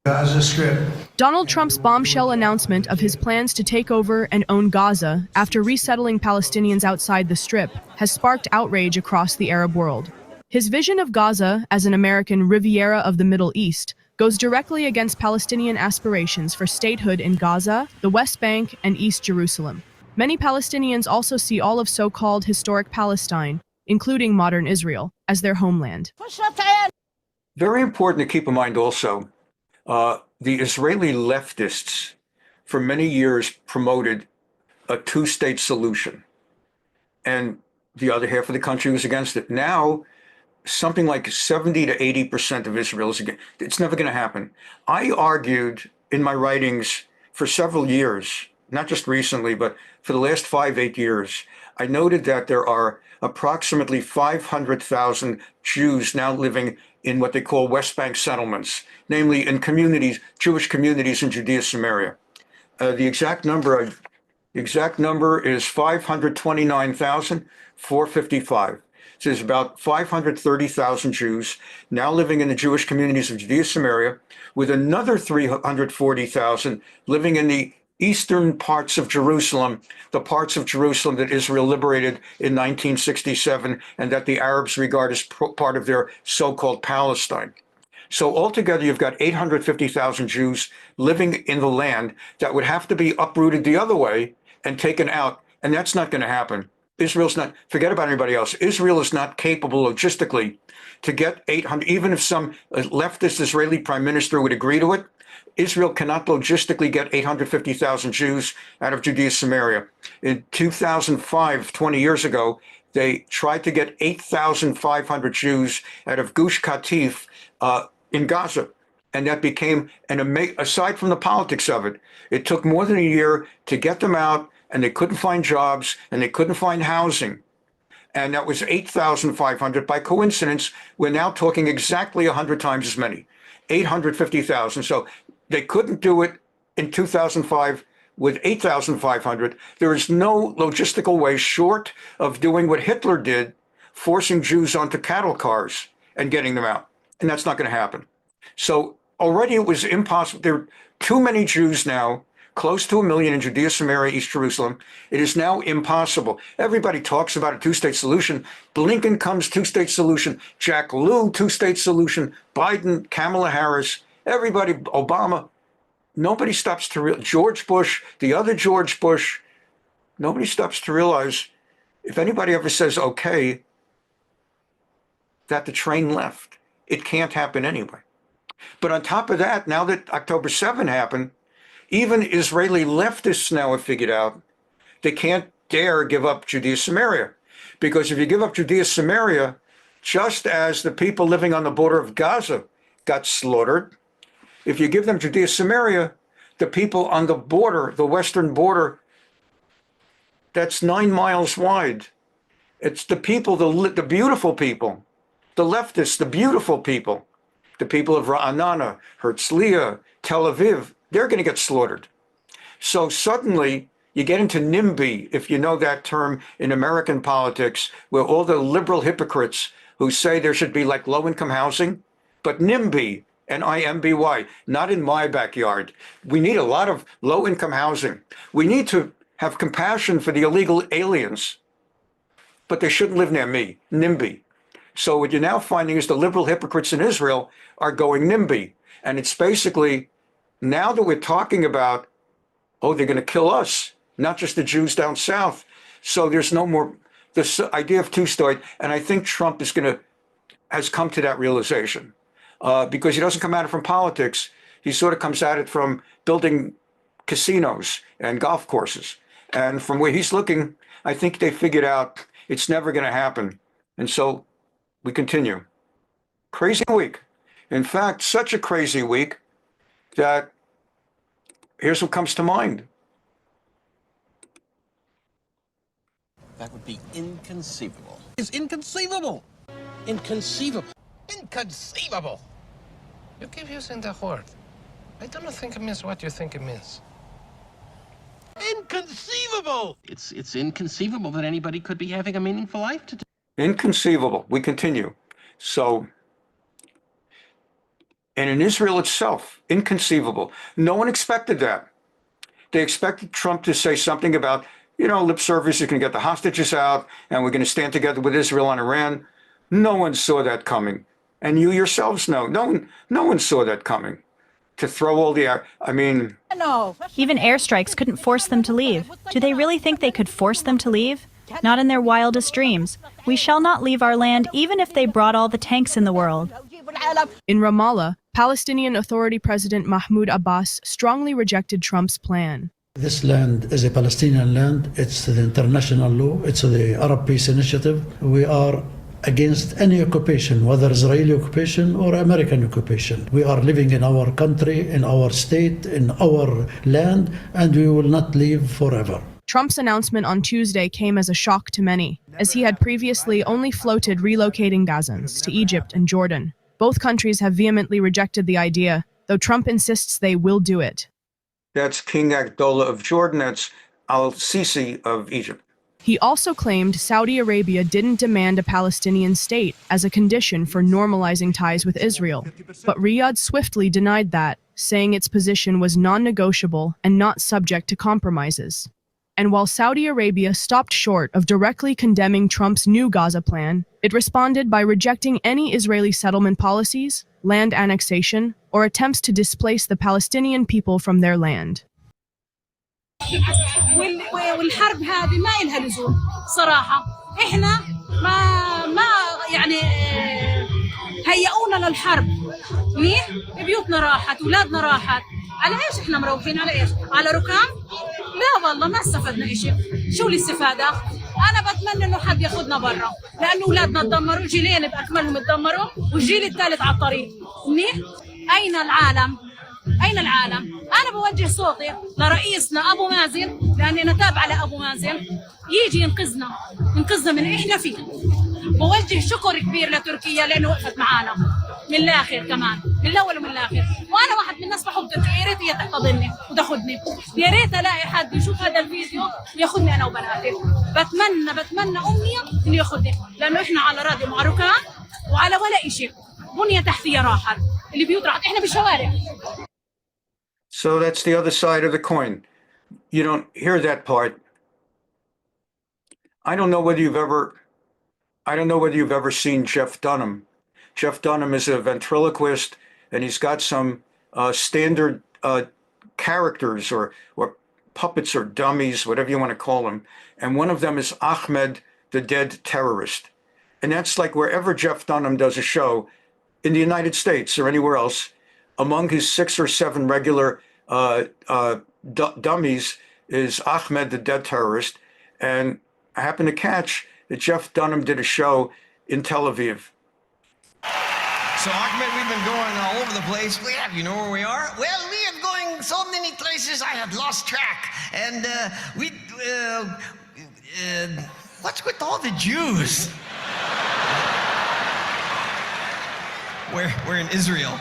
Gaza Strip. Donald Trump's bombshell announcement of his plans to take over and own Gaza after resettling Palestinians outside the Strip has sparked outrage across the Arab world. His vision of Gaza as an American Riviera of the Middle East goes directly against Palestinian aspirations for statehood in Gaza, the West Bank, and East Jerusalem. Many Palestinians also see all of so-called historic Palestine, including modern Israel, as their homeland. Very important to keep in mind also, the Israeli leftists for many years promoted a two-state solution, and the other half of the country was against it. Now, something like 70 to 80% of Israel is against. It's never going to happen. I argued in my writings for several years, not just recently, but for the last 5-8 years, I noted that there are approximately 500,000 Jews now living in what they call West Bank settlements, namely in communities, Jewish communities in Judea-Samaria. The exact number, The exact number is 529,455. So there's about 530,000 Jews now living in the Jewish communities of Judea-Samaria, with another 340,000 living in the eastern parts of Jerusalem, the parts of Jerusalem that Israel liberated in 1967 and that the Arabs regard as part of their so-called Palestine. So altogether, you've got 850,000 Jews living in the land that would have to be uprooted the other way and taken out, and that's not going to happen. Israel's not, forget about anybody else. Israel is not capable logistically to get 800, even if some leftist Israeli prime minister would agree to it, Israel cannot logistically get 850,000 Jews out of Judea-Samaria. In 2005, 20 years ago, they tried to get 8,500 Jews out of Gush Katif in Gaza. And that became, aside from the politics of it, it took more than a year to get them out, and they couldn't find jobs, and they couldn't find housing. And that was 8,500. By coincidence, we're now talking exactly 100 times as many, 850,000. So they couldn't do it in 2005 with 8,500. There is no logistical way short of doing what Hitler did, forcing Jews onto cattle cars and getting them out. And that's not going to happen. So already it was impossible. There are too many Jews now, close to 1 million in Judea, Samaria, East Jerusalem. It is now impossible. Everybody talks about a two-state solution. Blinken comes, two-state solution. Jack Lew, two-state solution. Biden, Kamala Harris, everybody, Obama. Nobody stops to realize, George Bush, the other George Bush, nobody stops to realize, if anybody ever says, okay, that the train left. It can't happen anyway. But on top of that, now that October 7 happened, even Israeli leftists now have figured out they can't dare give up Judea-Samaria. Because if you give up Judea-Samaria, just as the people living on the border of Gaza got slaughtered, if you give them Judea-Samaria, the people on the border, the western border, that's 9 miles wide. It's the people, the beautiful people, the leftists, the beautiful people, the people of Ra'anana, Herzliya, Tel Aviv, they're going to get slaughtered. So suddenly you get into NIMBY, if you know that term in American politics, where all the liberal hypocrites who say there should be like low-income housing, but NIMBY, NIMBY, not in my backyard. We need a lot of low-income housing. We need to have compassion for the illegal aliens, but they shouldn't live near me, NIMBY. So what you're now finding is the liberal hypocrites in Israel are going NIMBY. And it's basically, now that we're talking about, oh, they're going to kill us, not just the Jews down south. So there's no more, this idea of two-state, and I think Trump has come to that realization. Because he doesn't come at it from politics. He sort of comes at it from building casinos and golf courses. And from where he's looking, I think they figured out it's never going to happen. And so we continue. Crazy week. In fact, such a crazy week that here's what comes to mind. That would be inconceivable. It's inconceivable. Inconceivable. Inconceivable. You keep using that word. I don't think it means what you think it means. Inconceivable! It's inconceivable that anybody could be having a meaningful life today. Inconceivable. We continue. So, and in Israel itself, inconceivable. No one expected that. They expected Trump to say something about, lip service, you can get the hostages out, and we're going to stand together with Israel on Iran. No one saw that coming. And you yourselves know, no one saw that coming. To throw all the, No. Even airstrikes couldn't force them to leave. Do they really think they could force them to leave? Not in their wildest dreams. We shall not leave our land even if they brought all the tanks in the world. In Ramallah, Palestinian Authority President Mahmoud Abbas strongly rejected Trump's plan. This land is a Palestinian land. It's the international law. It's the Arab Peace Initiative. We are against any occupation, whether Israeli occupation or American occupation. We are living in our country, in our state, in our land, and we will not leave forever. Trump's announcement on Tuesday came as a shock to many, as he had previously only floated relocating Gazans to Egypt and Jordan. Both countries have vehemently rejected the idea, though Trump insists they will do it. That's King Abdullah of Jordan. That's al-Sisi of Egypt. He also claimed Saudi Arabia didn't demand a Palestinian state as a condition for normalizing ties with Israel, but Riyadh swiftly denied that, saying its position was non-negotiable and not subject to compromises. And while Saudi Arabia stopped short of directly condemning Trump's new Gaza plan, it responded by rejecting any Israeli settlement policies, land annexation, or attempts to displace the Palestinian people from their land. والحرب هذه ما إلها لزوم صراحة. إحنا ما يعني هيئونا للحرب. منيح بيوتنا راحت، أولادنا راحت. على إيش إحنا مروحين؟ على إيش؟ على ركام؟ لا والله ما استفدنا إشي. شو الاستفادة؟ أنا بتمنى إنه حد ياخدنا برا، لأنه أولادنا تدمروا، جيلين بأكملهم تدمروا، والجيل الثالث على الطريق. منيح؟ أين العالم؟ أين العالم؟ أنا بوجه صوتي لرئيسنا أبو مازن، لأني أنا تابعة لأبو مازن، يجي ينقذنا من إحنا فيه. بوجه شكر كبير لتركيا لأنه وقفت معانا من الآخر كمان، من الأول ومن الآخر. وأنا واحد من الناس بحب تركيا، يا ريت هي تحتضنني وتاخذني، يا ريت ألاقي حد يشوف هذا الفيديو ياخذني أنا وبناتي. بتمنى أمنية إنه ياخذني، لأنه إحنا على راديو مع ركان وعلى ولا إشي. بنية تحتية راحت، اللي بيوت راحت، إحنا بالشوارع. So that's the other side of the coin. You don't hear that part. I don't know whether you've ever seen Jeff Dunham. Jeff Dunham is a ventriloquist, and he's got some standard characters or puppets or dummies, whatever you want to call them. And one of them is Ahmed, the dead terrorist. And that's like wherever Jeff Dunham does a show in the United States or anywhere else, among his 6 or 7 regular dummies is Ahmed, the dead terrorist. And I happened to catch that Jeff Dunham did a show in Tel Aviv. So, Ahmed, we've been going all over the place. You know where we are? Well, we are going so many places I have lost track. And what's with all the Jews? We're in Israel.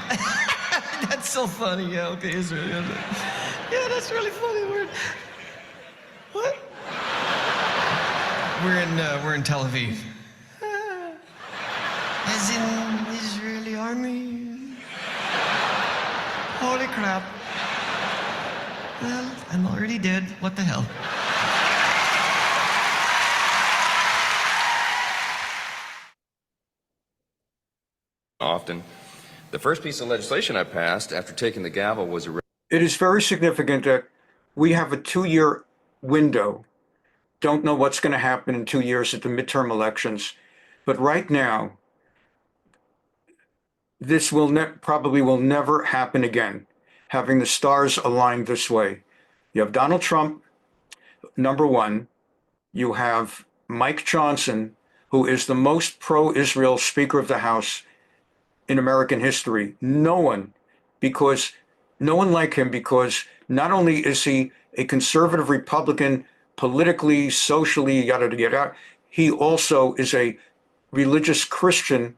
That's so funny. Yeah, okay, Israel. Yeah, that's really funny. What? We're in Tel Aviv. As in Israeli army. Holy crap. Well, I'm already dead. What the hell? Often. The first piece of legislation I passed after taking the gavel was a... It is very significant that we have a 2-year window. Don't know what's going to happen in 2 years at the midterm elections. But right now, this probably will never happen again, having the stars aligned this way. You have Donald Trump, number one. You have Mike Johnson, who is the most pro-Israel Speaker of the House in American history. No one like him, because not only is he a conservative Republican, politically, socially, yada, he also is a religious Christian.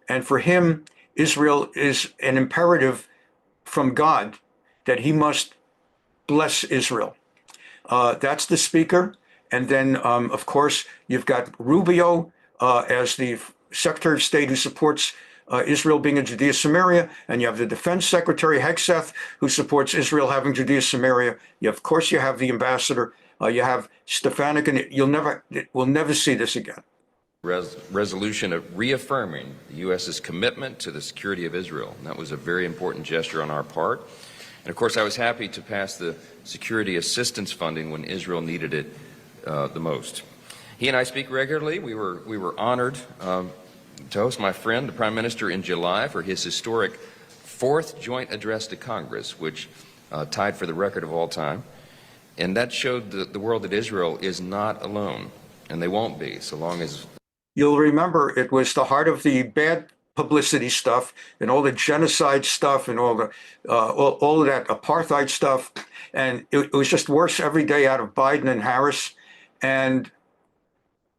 And for him, Israel is an imperative from God that he must bless Israel. That's the speaker. And then, of course, you've got Rubio as the Secretary of State who supports Israel being in Judea-Samaria, and you have the Defense Secretary Hegseth who supports Israel having Judea-Samaria. Of course, you have the ambassador. You have Stefanik, and we'll never see this again. Resolution of reaffirming the U.S.'s commitment to the security of Israel. And that was a very important gesture on our part. And of course, I was happy to pass the security assistance funding when Israel needed it the most. He and I speak regularly. We were honored to host my friend, the Prime Minister, in July for his historic 4th joint address to Congress, which tied for the record of all time. And that showed the world that Israel is not alone, and they won't be so long as... You'll remember it was the heart of the bad publicity stuff and all the genocide stuff and all of that apartheid stuff. And it was just worse every day out of Biden and Harris. And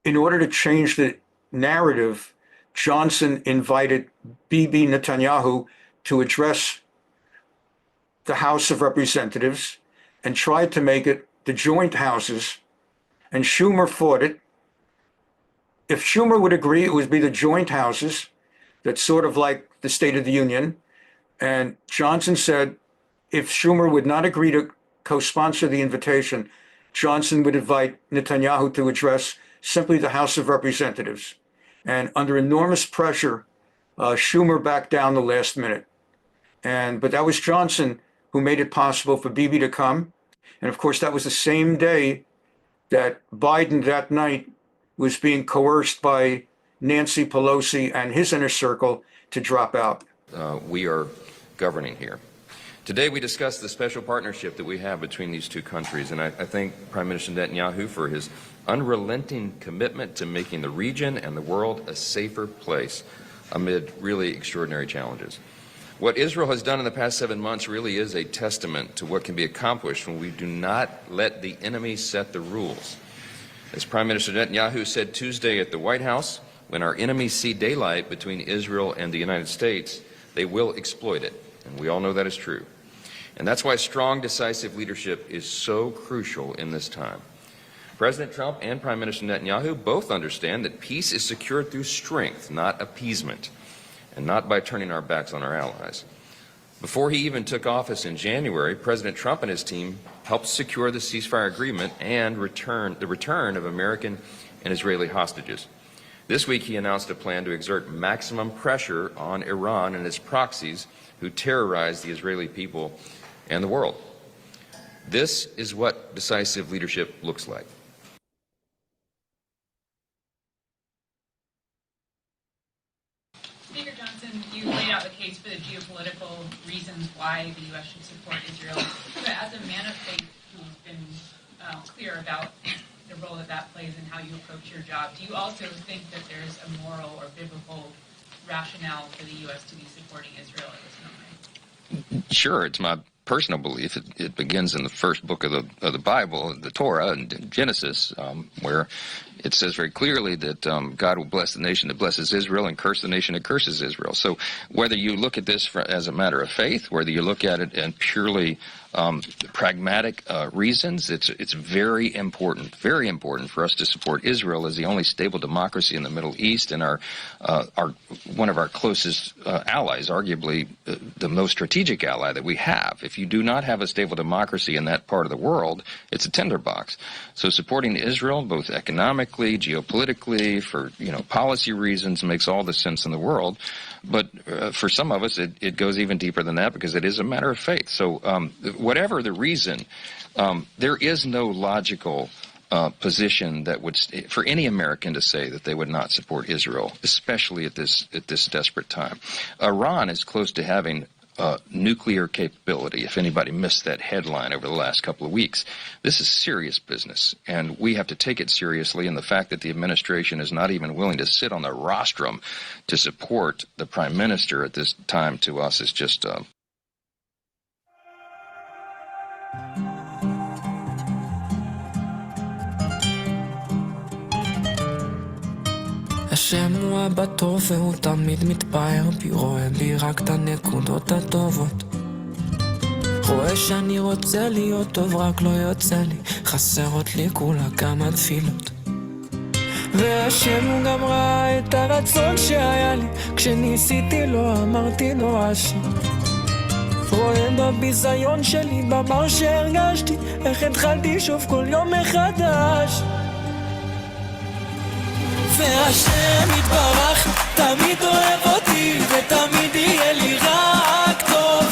in order to change the narrative, Johnson invited Bibi Netanyahu to address the House of Representatives and tried to make it the joint houses, and Schumer fought it. If Schumer would agree, it would be the joint houses, that's sort of like the State of the Union. And Johnson said if Schumer would not agree to co-sponsor the invitation, Johnson would invite Netanyahu to address simply the House of Representatives. And under enormous pressure, Schumer backed down the last minute. But that was Johnson who made it possible for Bibi to come. And of course, that was the same day that Biden that night was being coerced by Nancy Pelosi and his inner circle to drop out. We are governing here. Today we discussed the special partnership that we have between these two countries, and I thank Prime Minister Netanyahu for his unrelenting commitment to making the region and the world a safer place amid really extraordinary challenges. What Israel has done in the past 7 months really is a testament to what can be accomplished when we do not let the enemy set the rules. As Prime Minister Netanyahu said Tuesday at the White House, when our enemies see daylight between Israel and the United States, they will exploit it. And we all know that is true. And that's why strong, decisive leadership is so crucial in this time. President Trump and Prime Minister Netanyahu both understand that peace is secured through strength, not appeasement, and not by turning our backs on our allies. Before he even took office in January, President Trump and his team helped secure the ceasefire agreement and the return of American and Israeli hostages. This week, he announced a plan to exert maximum pressure on Iran and its proxies who terrorize the Israeli people and the world. This is what decisive leadership looks like. Speaker Johnson, you laid out the case for the geopolitical reasons why the U.S. should support Israel. But as a man of faith who's been clear about the role that plays in how you approach your job, do you also think that there's a moral or biblical rationale for the U.S. to be supporting Israel at this moment? Sure, it's my personal belief. It begins in the first book of the Bible, the Torah, and Genesis, where it says very clearly that God will bless the nation that blesses Israel and curse the nation that curses Israel. So whether you look at this as a matter of faith, whether you look at it in purely pragmatic reasons, it's very important for us to support Israel as the only stable democracy in the Middle East and our one of our closest allies, arguably the most strategic ally that we have. If you do not have a stable democracy in that part of the world, it's a tinderbox. So supporting Israel, both economically, geopolitically, for policy reasons, makes all the sense in the world. But for some of us, it goes even deeper than that because it is a matter of faith. So whatever the reason, there is no logical position that would, for any American to say that they would not support Israel, especially at this desperate time. Iran is close to having nuclear capability, if anybody missed that headline over the last couple of weeks. This is serious business, and we have to take it seriously, and the fact that the administration is not even willing to sit on the rostrum to support the prime minister at this time, to us, is just השם הוא אבא טוב והוא תמיד מתפאר בי, רואה בי רק את הנקודות הטובות. רואה שאני רוצה להיות טוב רק לא יוצא לי, חסרות לי כולה כמה תפילות. והשם הוא גם ראה את הרצון שהיה לי, כשניסיתי לא אמרתי נורא שם. רואה בביזיון שלי, במר שהרגשתי, איך התחלתי שוב כל יום מחדש. והשם יתברך תמיד אוהב אותי ותמיד יהיה לי רק טוב.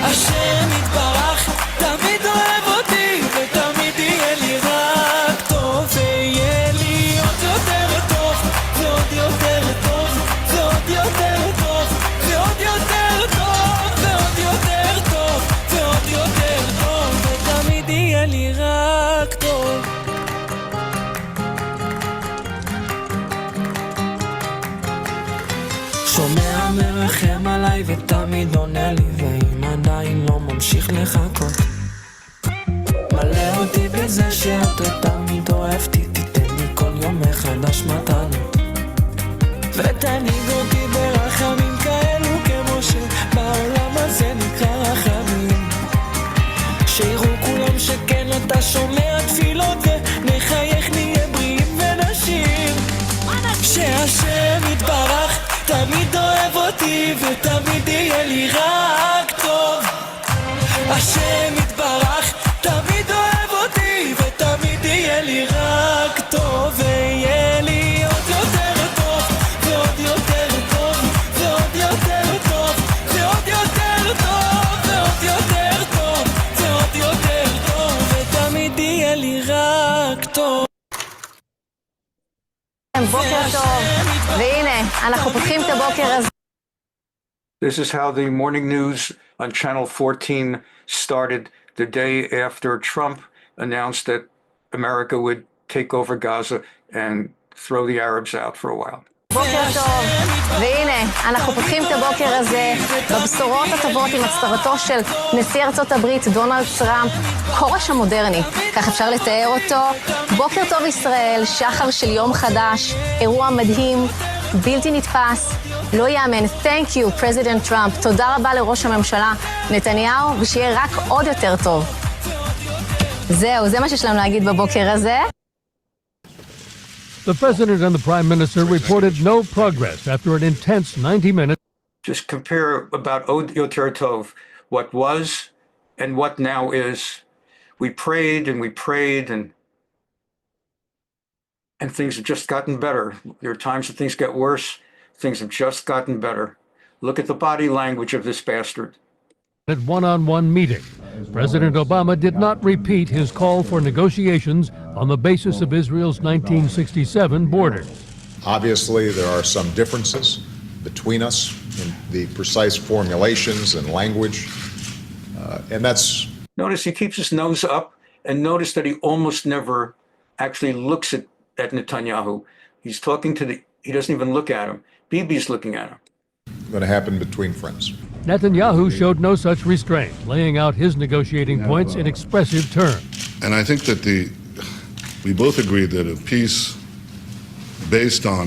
השם יתברך תמיד אוהב אותי ותמיד יהיה לי רק טוב, ויהיה לי עוד יותר טוב ועוד יותר טוב ועוד יותר טוב ועוד יותר טוב ועוד יותר טוב ועוד יותר טוב, ותמיד יהיה לי רק טוב. שומע מרחם עליי ותמיד עונה לי, ואם עדיין לא ממשיך לחכות, מלא אותי בזה שאתה תמיד אוהבתי, תיתן לי כל יום מחדש מתנות, ותנהיג אותי ברחמים כאלו כמו שבעולם הזה נקרא רחמים, שיראו כולם שכן אתה והנה, אנחנו פותחים את הבוקר הזה. This is how the morning news on Channel 14 started the day after Trump announced that America would take over Gaza and throw the Arabs out for a while. בוקר טוב, והנה, אנחנו פותחים את הבוקר הזה בבשורות הטובות עם הצטרתו של נשיא ארצות הברית דונלד טראמפ, כורש המודרני, כך אפשר לתאר אותו. בוקר טוב ישראל, שחר של יום חדש, אירוע מדהים, בלתי נתפס, לא יאמן. Thank you, פרזידנט טראמפ. תודה רבה לראש הממשלה נתניהו, ושיהיה רק עוד יותר טוב. זהו, זה מה שיש לנו להגיד בבוקר הזה. The president and the prime minister reported no progress after an intense 90 minutes. Just compare about Yoter Tov, what was and what now is. We prayed and things have just gotten better. There are times that things get worse. Things have just gotten better. Look at the body language of this bastard. At one-on-one meeting, President Obama did not repeat his call for negotiations on the basis of Israel's 1967 borders. Obviously, there are some differences between us in the precise formulations and language, and that's... Notice he keeps his nose up, and notice that he almost never actually looks at Netanyahu. He's talking to he doesn't even look at him. Bibi's looking at him. Going to happen between friends. Netanyahu showed no such restraint, laying out his negotiating points in expressive terms. And I think that we both agree that a peace based on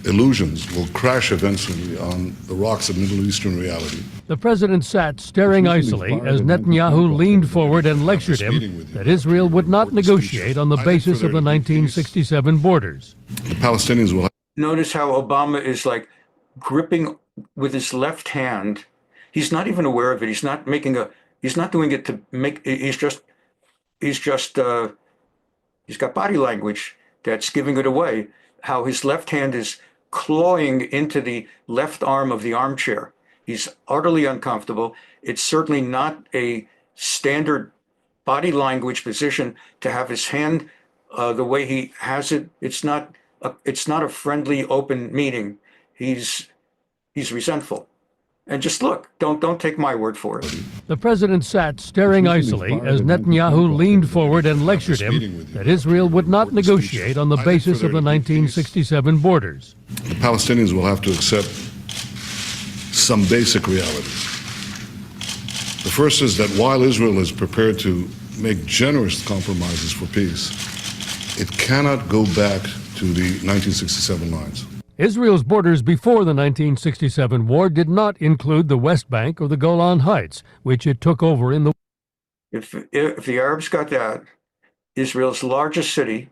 illusions will crash eventually on the rocks of Middle Eastern reality. The president sat staring icily as Netanyahu leaned forward and lectured him that Israel would not negotiate on the basis of the 1967 borders. The Palestinians will... Notice how Obama is like gripping with his left hand. He's not even aware of it. He's not doing it to make, he's got body language that's giving it away. How his left hand is clawing into the left arm of the armchair. He's utterly uncomfortable. It's certainly not a standard body language position to have his hand the way he has it. It's not a friendly, open meeting. He's resentful. And just look, don't take my word for it. The president sat staring icily as Netanyahu leaned forward and lectured him that Israel would not negotiate on the basis of the 1967 borders. The Palestinians will have to accept some basic realities. The first is that while Israel is prepared to make generous compromises for peace, it cannot go back to the 1967 lines. Israel's borders before the 1967 war did not include the West Bank or the Golan Heights, which it took over in the... If the Arabs got that, Israel's largest city,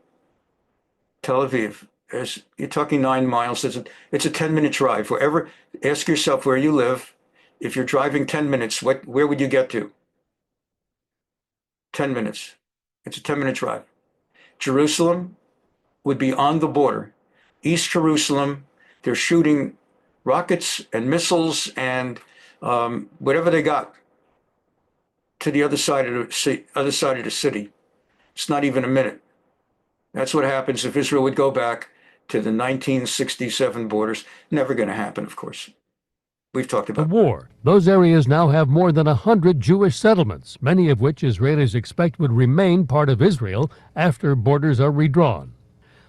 Tel Aviv, you're talking 9 miles, it's a 10-minute drive. Ask yourself where you live. If you're driving 10 minutes, where would you get to? 10 minutes. It's a 10-minute drive. Jerusalem would be on the border. East Jerusalem, they're shooting rockets and missiles and whatever they got to the other side of the city. It's not even a minute. That's what happens if Israel would go back to the 1967 borders. Never going to happen, of course. We've talked about the war. Those areas now have more than 100 Jewish settlements, many of which Israelis expect would remain part of Israel after borders are redrawn.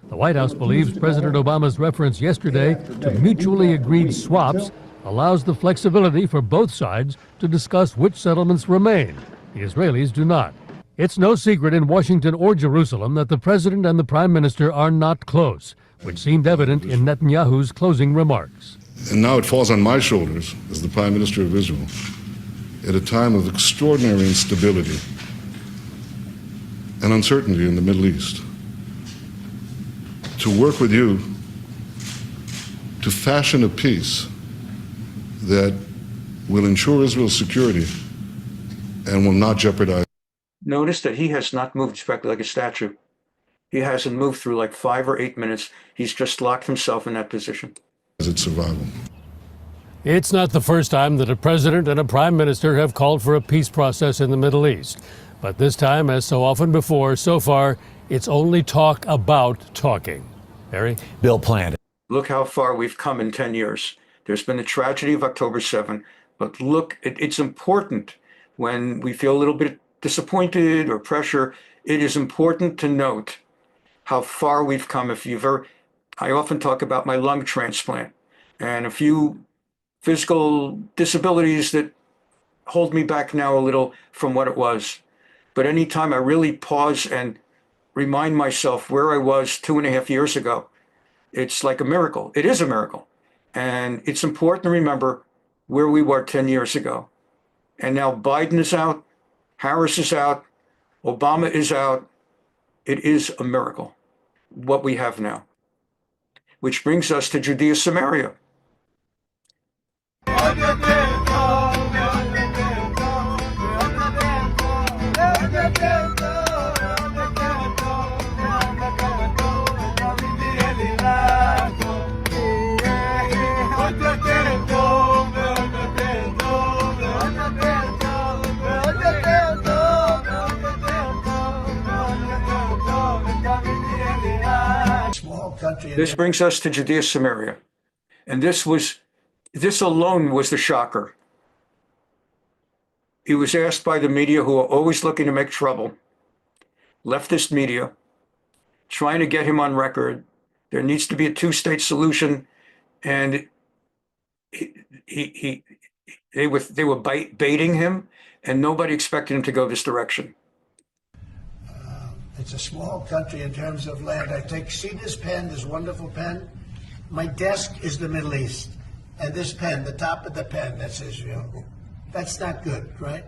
The White House believes President Obama's reference yesterday to mutually agreed swaps allows the flexibility for both sides to discuss which settlements remain. The Israelis do not. It's no secret in Washington or Jerusalem that the president and the prime minister are not close, which seemed evident in Netanyahu's closing remarks. And now it falls on my shoulders as the Prime Minister of Israel at a time of extraordinary instability and uncertainty in the Middle East to work with you to fashion a peace that will ensure Israel's security and will not jeopardize. Notice that he has not moved back like a statue. He hasn't moved through like 5 or 8 minutes. He's just locked himself in that position. Its survival. It's not the first time that a president and a prime minister have called for a peace process in the Middle East. But this time, as so often before, so far, it's only talk about talking. Harry? Bill planned. Look how far we've come in 10 years. There's been the tragedy of October 7, but look, it's important when we feel a little bit disappointed or pressure, it is important to note how far we've come. I often talk about my lung transplant and a few physical disabilities that hold me back now a little from what it was. But anytime I really pause and remind myself where I was 2.5 years ago, it's like a miracle. It is a miracle. And it's important to remember where we were 10 years ago. And now Biden is out, Harris is out, Obama is out. It is a miracle, what we have now. Which brings us to Judea-Samaria. This brings us to Judea-Samaria. And this alone was the shocker. He was asked by the media, who are always looking to make trouble, leftist media, trying to get him on record. There needs to be a two-state solution. And they were baiting him, and nobody expected him to go this direction. It's a small country in terms of land. See this pen, this wonderful pen? My desk is the Middle East. And this pen, the top of the pen, that's Israel. That's not good, right?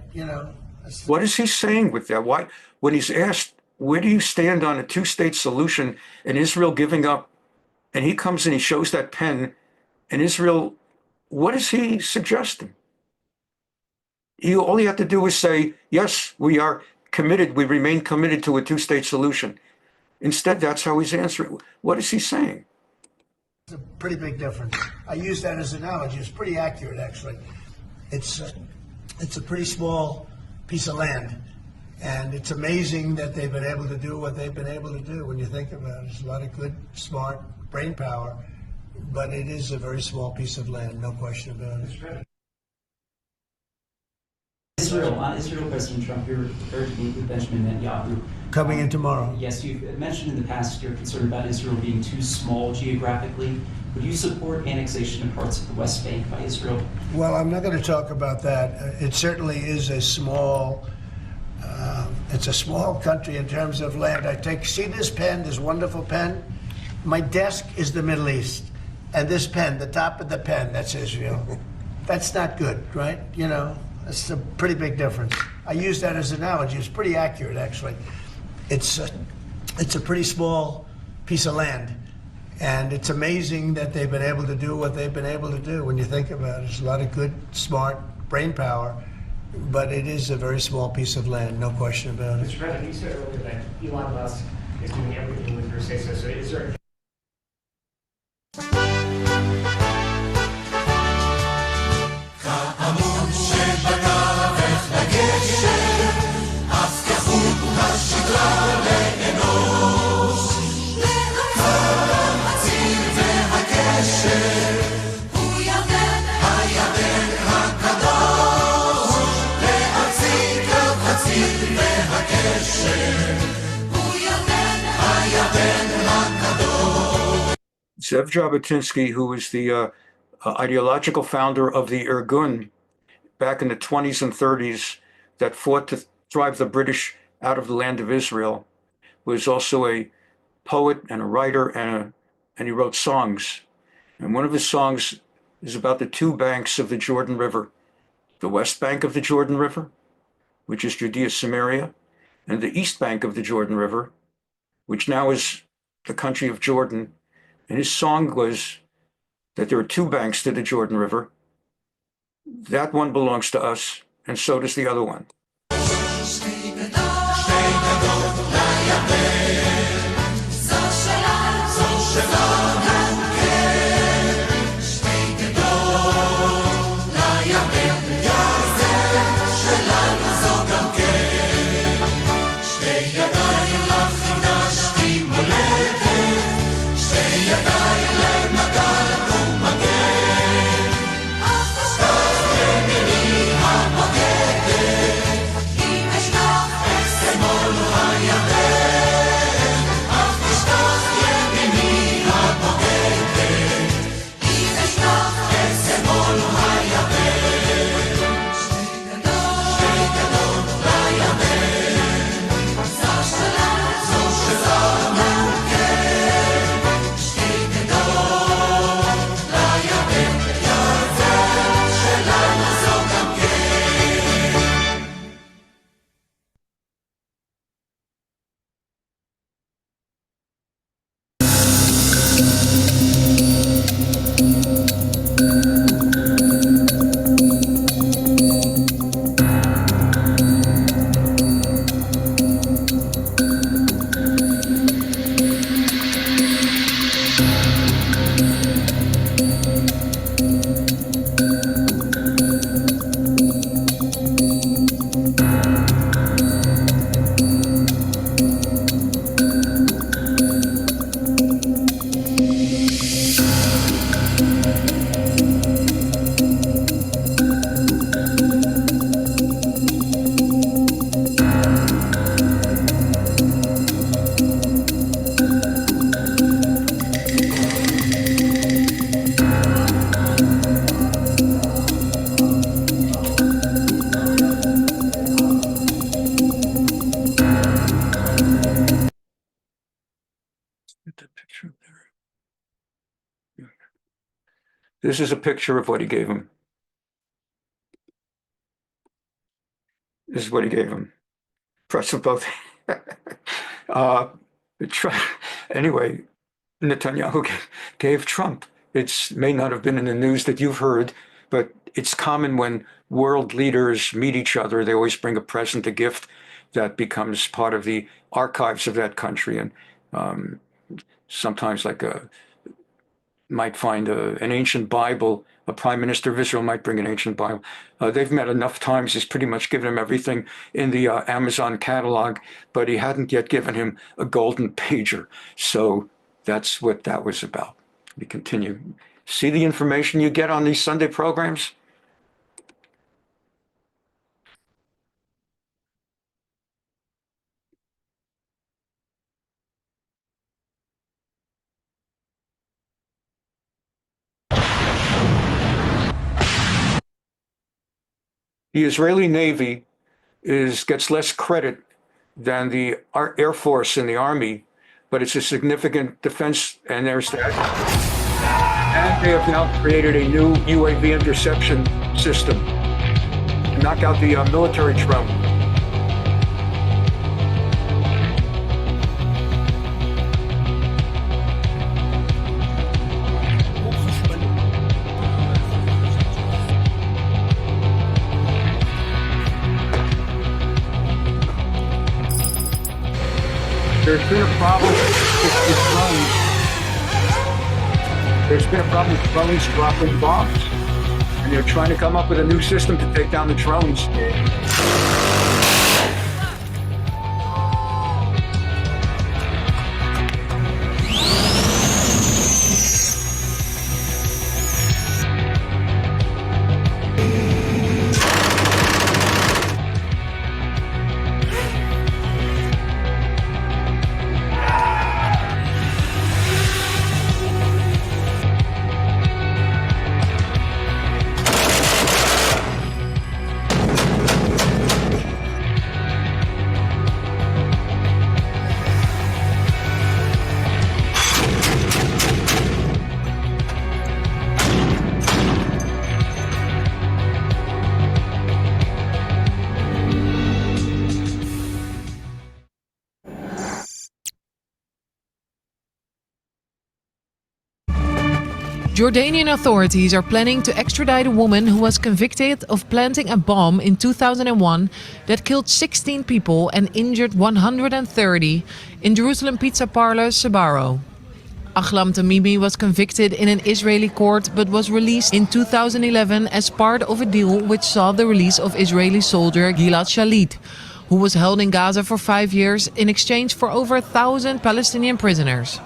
What is he saying with that? Why, when he's asked, where do you stand on a two-state solution and Israel giving up, and he comes and he shows that pen, and Israel, what is he suggesting? All he had to do is say, yes, we are committed, we remain committed to a two-state solution. Instead, that's how he's answering. What is he saying? It's a pretty big difference. I use that as an analogy. It's pretty accurate, actually. It's a pretty small piece of land, and it's amazing that they've been able to do what they've been able to do when you think about it. There's a lot of good, smart brain power, but it is a very small piece of land, no question about it. Israel, President Trump, you're prepared to meet with Benjamin Netanyahu. Coming in tomorrow. Yes, you've mentioned in the past you're concerned about Israel being too small geographically. Would you support annexation of parts of the West Bank by Israel? Well, I'm not going to talk about that. It certainly is a small country in terms of land. See this pen, this wonderful pen? My desk is the Middle East. And this pen, the top of the pen, that's Israel. That's not good, right? It's a pretty big difference. I use that as an analogy. It's pretty accurate, actually. It's a pretty small piece of land, and it's amazing that they've been able to do what they've been able to do when you think about it. There's a lot of good, smart brain power, but it is a very small piece of land, no question about it. Mr. President, you said earlier that Elon Musk is doing everything with your say-so. So is there Zev Jabotinsky, who was the ideological founder of the Irgun back in the 20s and 30s that fought to drive the British out of the land of Israel, was also a poet and a writer, and he wrote songs. And one of his songs is about the two banks of the Jordan River, the west bank of the Jordan River, which is Judea-Samaria, and the east bank of the Jordan River, which now is the country of Jordan. And his song was that there are two banks to the Jordan River. That one belongs to us, and so does the other one. ידיים לך חידשתי מולדת, שתי ידיים למגע Get that picture up there. This is a picture of what he gave him. This is what he gave him. Press of both. Anyway, Netanyahu gave Trump. It may not have been in the news that you've heard, but it's common when world leaders meet each other, they always bring a present, a gift that becomes part of the archives of that country. And sometimes might find an ancient Bible. A prime minister of Israel might bring an ancient Bible. They've met enough times. He's pretty much given him everything in the Amazon catalog, but he hadn't yet given him a golden pager. So that's what that was about. We continue. See the information you get on these Sunday programs? The Israeli Navy gets less credit than the Air Force and the Army, but it's a significant defense, and there's that. And they have now created a new UAV interception system to knock out the military drone. There's been a problem with drones. There's been a problem with drones dropping bombs. And they're trying to come up with a new system to take down the drones. Jordanian authorities are planning to extradite a woman who was convicted of planting a bomb in 2001 that killed 16 people and injured 130 in Jerusalem pizza parlor Sbarro. Ahlam Tamimi was convicted in an Israeli court but was released in 2011 as part of a deal which saw the release of Israeli soldier Gilad Shalit, who was held in Gaza for 5 years in exchange for over 1,000 Palestinian prisoners.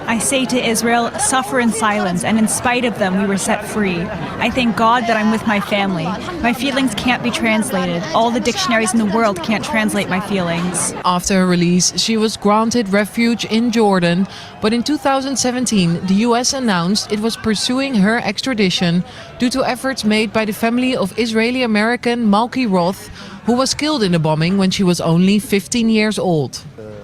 I say to Israel, suffer in silence, and in spite of them, we were set free. I thank God that I'm with my family. My feelings can't be translated. All the dictionaries in the world can't translate my feelings. After her release, she was granted refuge in Jordan, but in 2017, the US announced it was pursuing her extradition due to efforts made by the family of Israeli-American Malki Roth, who was killed in the bombing when she was only 15 years old.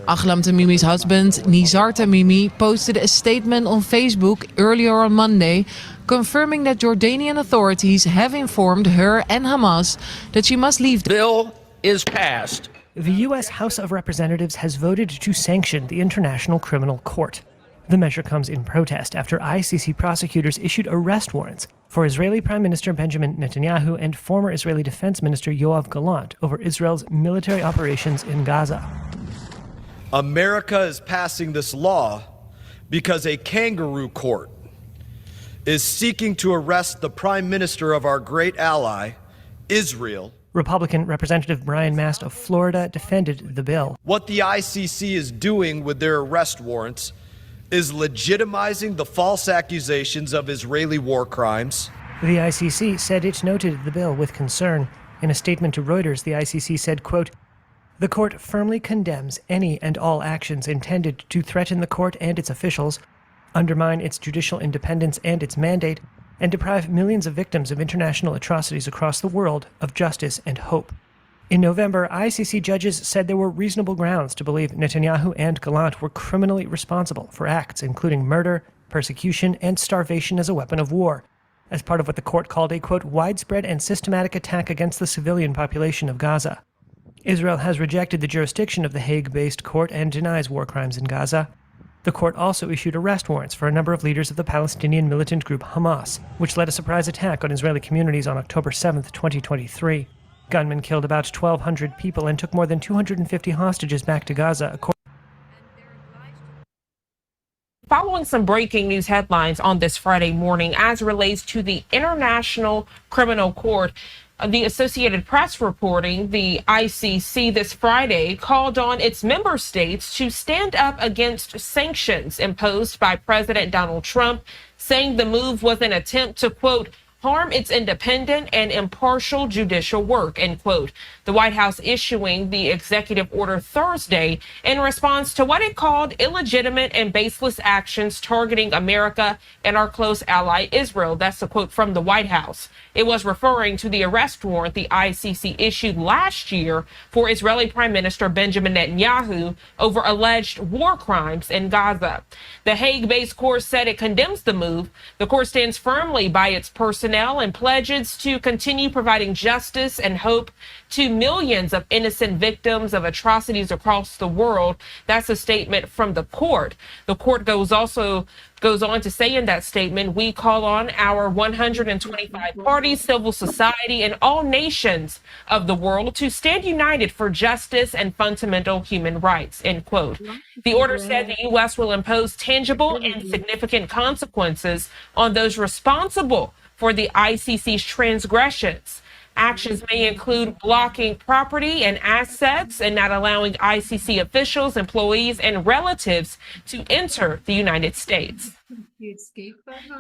Ahlam Tamimi's husband, Nizar Tamimi, posted a statement on Facebook earlier on Monday, confirming that Jordanian authorities have informed her and Hamas that she must leave. The bill is passed. The U.S. House of Representatives has voted to sanction the International Criminal Court. The measure comes in protest after ICC prosecutors issued arrest warrants for Israeli Prime Minister Benjamin Netanyahu and former Israeli Defense Minister Yoav Gallant over Israel's military operations in Gaza. America is passing this law because a kangaroo court is seeking to arrest the prime minister of our great ally, Israel. Republican Representative Brian Mast of Florida defended the bill. What the ICC is doing with their arrest warrants is legitimizing the false accusations of Israeli war crimes. The ICC said it noted the bill with concern. In a statement to Reuters, the ICC said, quote, "The court firmly condemns any and all actions intended to threaten the court and its officials, undermine its judicial independence and its mandate, and deprive millions of victims of international atrocities across the world of justice and hope." In November, ICC judges said there were reasonable grounds to believe Netanyahu and Gallant were criminally responsible for acts including murder, persecution, and starvation as a weapon of war, as part of what the court called a, quote, widespread and systematic attack against the civilian population of Gaza. Israel has rejected the jurisdiction of the Hague-based court and denies war crimes in Gaza. The court also issued arrest warrants for a number of leaders of the Palestinian militant group Hamas, which led a surprise attack on Israeli communities on October 7, 2023. Gunmen killed about 1,200 people and took more than 250 hostages back to Gaza. Following some breaking news headlines on this Friday morning as relates to the International Criminal Court, the Associated Press reporting the ICC this Friday called on its member states to stand up against sanctions imposed by President Donald Trump, saying the move was an attempt to, quote, harm its independent and impartial judicial work, end quote. The White House issuing the executive order Thursday in response to what it called illegitimate and baseless actions targeting America and our close ally Israel. That's a quote from the White House. It was referring to the arrest warrant the ICC issued last year for Israeli Prime Minister Benjamin Netanyahu over alleged war crimes in Gaza. The Hague-based court said it condemns the move. The court stands firmly by its personnel and pledges to continue providing justice and hope to millions of innocent victims of atrocities across the world. That's a statement from the court. The court goes on to say in that statement, we call on our 125 parties, civil society, and all nations of the world to stand united for justice and fundamental human rights, end quote. The order said the U.S. will impose tangible and significant consequences on those responsible for the ICC's transgressions. Actions may include blocking property and assets and not allowing ICC officials, employees, and relatives to enter the United States.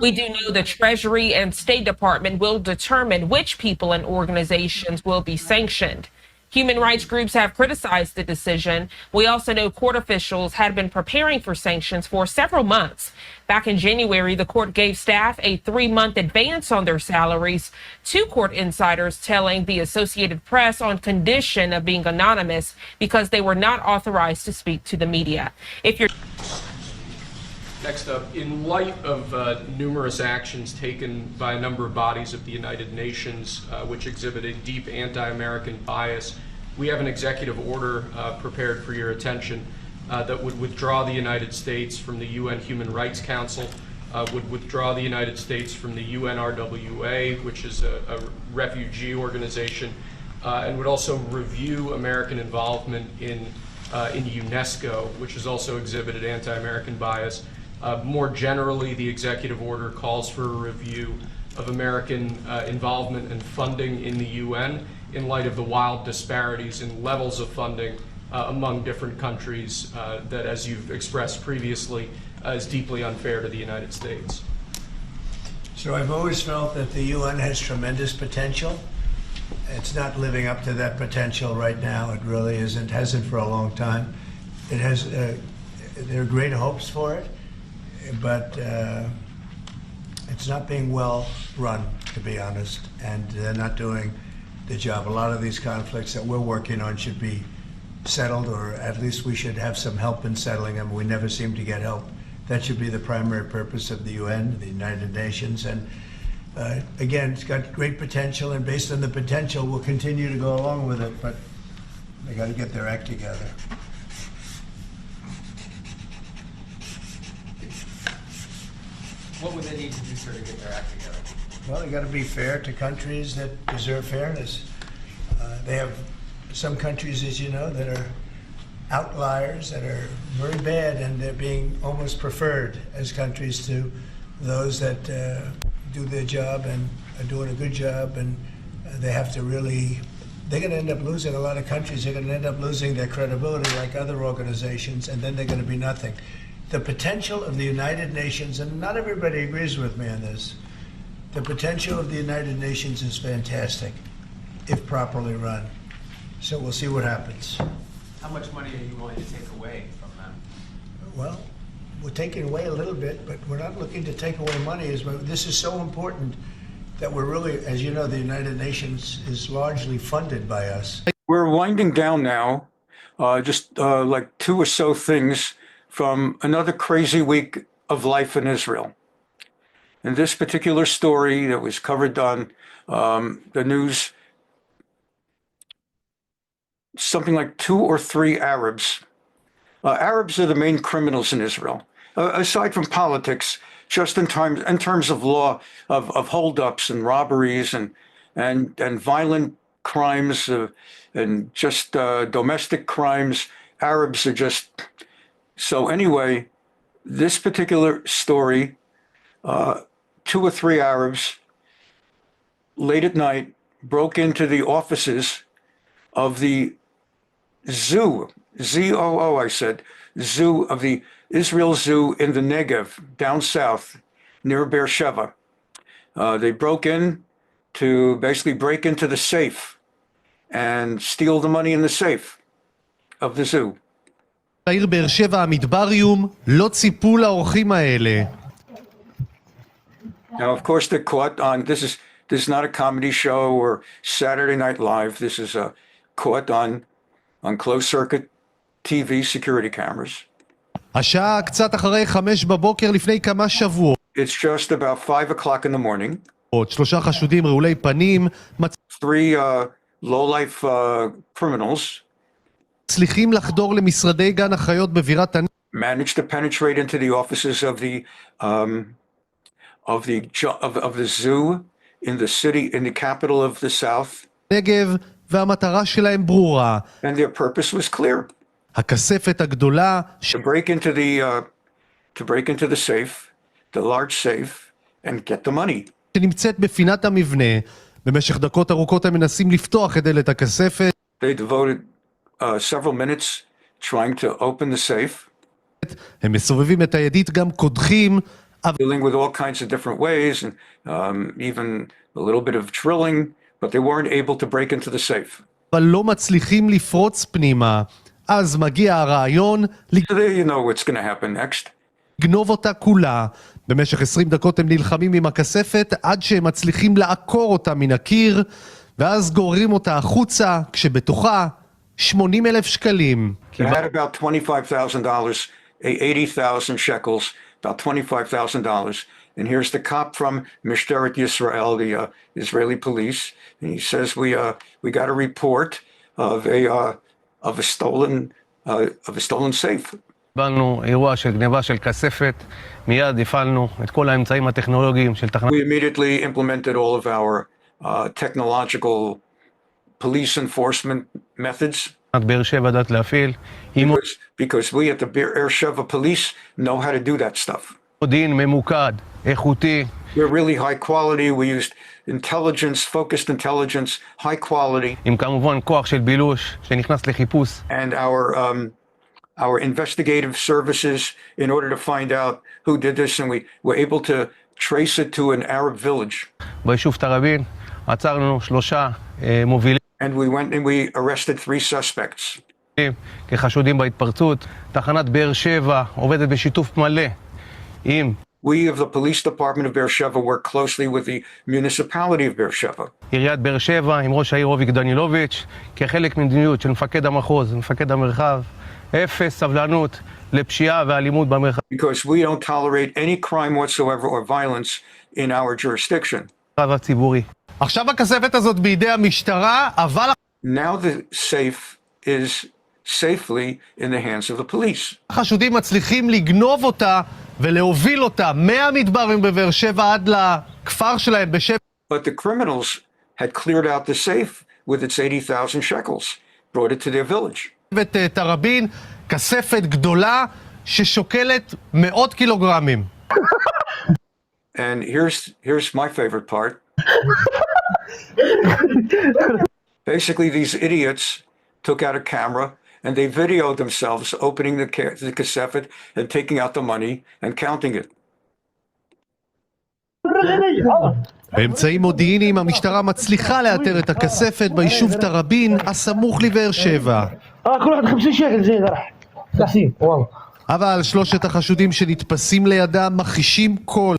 We do know the Treasury and State Department will determine which people and organizations will be sanctioned. Human rights groups have criticized the decision. We also know court officials had been preparing for sanctions for several months. Back in January, the court gave staff a 3-month advance on their salaries. 2 court insiders telling the Associated Press on condition of being anonymous because they were not authorized to speak to the media. If you're Next up, in light of numerous actions taken by a number of bodies of the United Nations, which exhibit a deep anti-American bias, we have an executive order prepared for your attention that would withdraw the United States from the UN Human Rights Council, would withdraw the United States from the UNRWA, which is a refugee organization, and would also review American involvement in UNESCO, which has also exhibited anti-American bias. More generally, the executive order calls for a review of American involvement and funding in the UN in light of the wild disparities in levels of funding among different countries that, as you've expressed previously, is deeply unfair to the United States. So I've always felt that the UN has tremendous potential. It's not living up to that potential right now. It really isn't, hasn't for a long time. It has, there are great hopes for it, but it's not being well run, to be honest, and they're not doing the job. A lot of these conflicts that we're working on should be settled, or at least we should have some help in settling them. We never seem to get help. That should be the primary purpose of the UN, the United Nations, and again, it's got great potential, and based on the potential, we'll continue to go along with it, but they got to get their act together. What would they need to do, sir, to get their act together? Well, they got to be fair to countries that deserve fairness. They have some countries, as you know, that are outliers, that are very bad, and they're being almost preferred as countries to those that do their job and are doing a good job, and they have to really, they're going to end up losing, a lot of countries are going to end up losing their credibility like other organizations, and then they're going to be nothing. The potential of the United Nations, and not everybody agrees with me on this, the potential of the United Nations is fantastic if properly run. So we'll see what happens. How much money are you willing to take away from them? Well, we're taking away a little bit, but we're not looking to take away money. This is so important that we're really, as you know, the United Nations is largely funded by us. We're winding down now, just like two or so things from another crazy week of life in Israel. In this particular story that was covered on the news, something like 2 or 3 Arabs. Arabs are the main criminals in Israel, aside from politics, just in terms of law, of holdups and robberies and violent crimes and just domestic crimes. Arabs are just... So anyway, this particular story, 2 or 3 Arabs late at night broke into the offices of the zoo, Z-O-O, I said, zoo of the Israel Zoo in the Negev, down south, near Beersheba. They broke in to basically break into the safe and steal the money in the safe of the zoo. העיר באר שבע המדבריום לא ציפו לאורחים האלה. Now, of course, they're caught on, this is not a comedy show or Saturday Night Live. This is caught on closed circuit TV security cameras. השעה קצת אחרי 5 בבוקר לפני כמה שבועות. It's just about 5 o'clock in the morning. עוד 3 חשודים רעולי פנים. 3 low-life criminals מצליחים לחדור למשרדי גן החיות בבירת managed to penetrate into the offices of the zoo in the city, in the capital of the south. נגב, והמטרה שלהם ברורה. And their purpose was clear. הכספת הגדולה to break into the safe, the large safe, and get the money. שנמצאת בפינת המבנה. במשך דקות ארוכות הם מנסים לפתוח את דלת הכספת. They devoted several minutes trying to open the safe. הם מסובבים את הידית, גם קודחים. Dealing with all kinds of different ways, and even a little bit of drilling, but they weren't able to break into the safe. אבל לא מצליחים לפרוץ פנימה. אז מגיע הרעיון You know what's going to happen next. לגנוב אותה כולה. במשך 20 דקות הם נלחמים עם הכספת עד שהם מצליחים לעקור אותה מן הקיר, ואז גוררים אותה החוצה כשבתוכה 80,000 שקלים. They had about $25,000, 80,000 shekels, about $25,000. And here's the cop from Mishteret Yisrael, the Israeli police, and he says we got a report of a stolen safe. קיבלנו אירוע של גניבה של כספת, מיד הפעלנו את כל האמצעים הטכנולוגיים של תחנת... We immediately implemented all of our technological police enforcement methods. באר שבע יודעת להפעיל. Because we at the Beersheba police know how to do that stuff. מודיעין ממוקד, איכותי. We're really high quality. We used intelligence, focused intelligence, high quality. עם כמובן כוח של בילוש שנכנס לחיפוש. And our investigative services in order to find out who did this, and we were able to trace it to an Arab village. ביישוב תראבין עצרנו 3 מובילים. And we went and we arrested 3 suspects. כחשודים בהתפרצות. תחנת באר שבע עובדת בשיתוף מלא עם... We of the police department of Beersheba work closely with the municipality of Beersheba. עיריית באר שבע עם ראש העיר רוביק דנילוביץ' כחלק ממדיניות של מפקד המחוז ומפקד המרחב. אפס סבלנות לפשיעה ואלימות במרחב. Because we don't tolerate any crime whatsoever or violence in our jurisdiction. הציבורי. עכשיו הכספת הזאת בידי המשטרה, אבל... Now the safe is safely in the hands of the police. החשודים מצליחים לגנוב אותה ולהוביל אותה מהמדברים בבאר שבע עד לכפר שלהם בשבע. But the criminals had cleared out the safe with its 80,000 shekels, brought it to their village. תראבין, כספת גדולה ששוקלת 100 קילוגרמים. And here's my favorite part. Basically, these idiots took out a camera and they videoed themselves opening the cassette and taking out the money and counting it. באמצעים מודיעיניים המשטרה מצליחה לאתר את הכספת ביישוב תראבין הסמוך לבאר שבע. אבל 3 החשודים שנתפסים לידם מכחישים כל.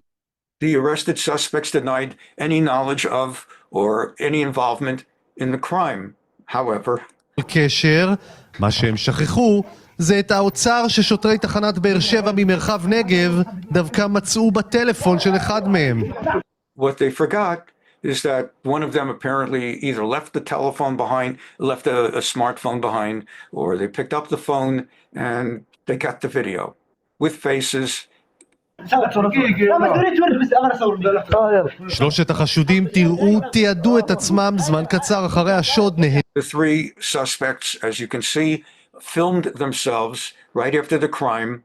The arrested suspects denied any knowledge of or any involvement in the crime. However, קשר, מה שהם שכחו זה את האוצר ששוטרי תחנת באר שבע ממרחב נגב דווקא מצאו בטלפון של אחד מהם. What they forgot is that one of them apparently either left the telephone behind, left a smartphone behind, or they picked up the phone and they got the video with faces. שלושת החשודים תיעדו את עצמם זמן קצר אחרי השוד. The three suspects, as you can see, filmed themselves right after the crime,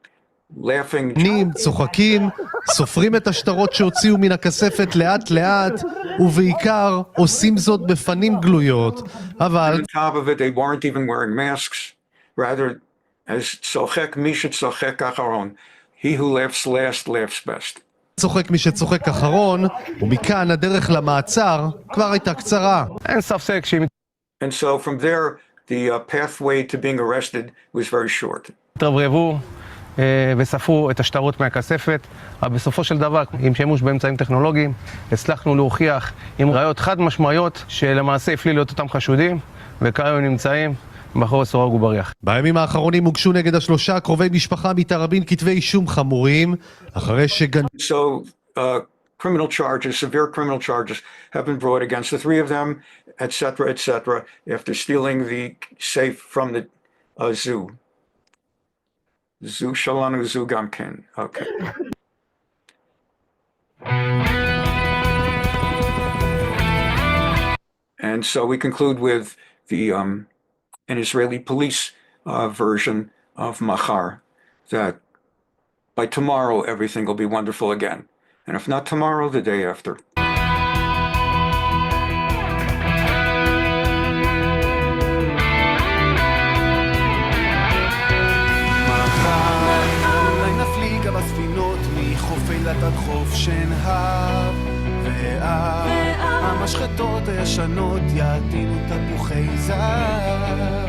laughing. צוחקים, סופרים את השטרות שהוציאו מן הכספת לאט לאט, ובעיקר עושים זאת בפנים גלויות. אבל On top of it, they weren't even wearing masks. Rather, as צוחק מי שצוחק אחרון. He who laughs last laughs best. צוחק מי שצוחק אחרון, ומכאן הדרך למעצר כבר הייתה קצרה. אין ספק שהם And so from there, the pathway to being arrested was very short. התרברבו וספרו את השטרות מהכספת, אבל בסופו של דבר, עם שימוש באמצעים טכנולוגיים, הצלחנו להוכיח עם ראיות חד משמעיות שלמעשה הפלילו את אותם חשודים, וכיום הם נמצאים מאחורי סורג ובריח. בימים האחרונים הוגשו נגד השלושה קרובי משפחה מתראבין כתבי אישום חמורים, אחרי So, criminal charges, severe criminal charges have been brought against the three of them, etc., etc., after stealing the safe from the zoo. Zoo Shalanu Zoo Gamkin. Okay. And so we conclude with an Israeli police version of Machar, that by tomorrow everything will be wonderful again. And if not tomorrow, the day after. חוף שנהב המשחטות הישנות יעטינו תפוחי זהב.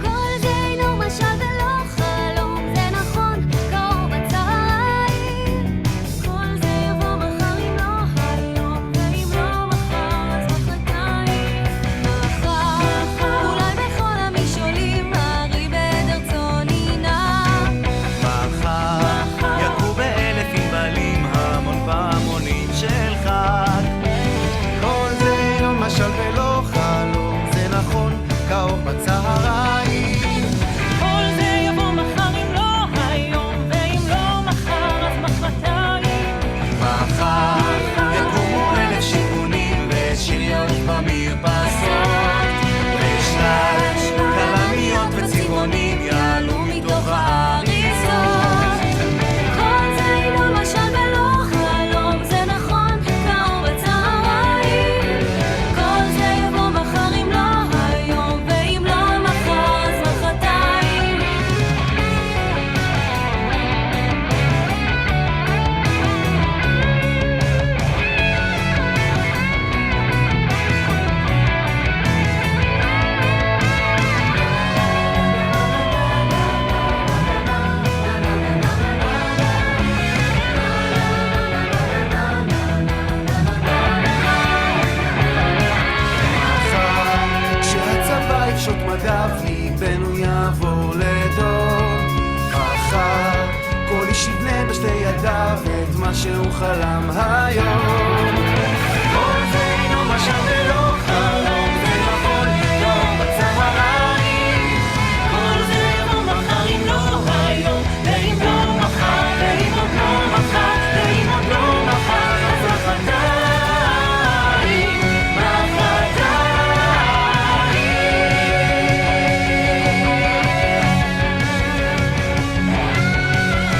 כל זה אינו משל ולא חלום, זה נכון, קרוב בצהריים. כל זה יבוא מחר אם לא היום, ואם לא מחר אז מחרתיים. מחר, אולי בכל המשעולים, הרי בדר צונינה. מחר, יקרו באלף ענבלים המון פעמונים של חג. כל זה אינו משל ולא חלום, זה נכון, קרוב בצהריים. כל זה יבוא מחר אם לא היום, ואם לא מחר אז מחרתיים. מחר, יקומו אלף שיכונים ושריון במרפסות, ושלש כלניות וצבעונים יעלו מתוך האריזות. כל זה אינו משל ולא חלום, זה נכון, קרוב בצהריים. כל זה יבוא מחר אם לא היום, ואם לא מחר אז מחרתיים. כשהצבא יפשוט מדיו ליבנו יעבור לדור. מחר כל איש יבנה בשתי ידיו את מה שהוא חלם היום. כל זה אינו משל ולא חלום, זה נכון, קרוב בצהריים. כל זה יבוא מחר אם לא היום, ואם לא מחר, ואם עוד לא מחר, ואם עוד לא מחר אז מחרתיים.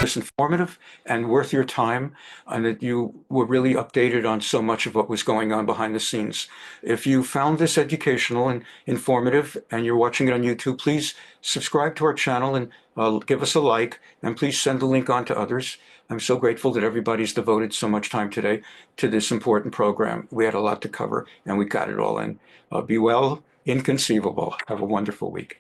It's informative and worth your time, and that you were really updated on so much of what was going on behind the scenes. If you found this educational and informative and you're watching it on YouTube, please subscribe to our channel and give us a like, and please send the link on to others. I'm so grateful that everybody's devoted so much time today to this important program. We had a lot to cover and we got it all in. Be well, inconceivable. Have a wonderful week.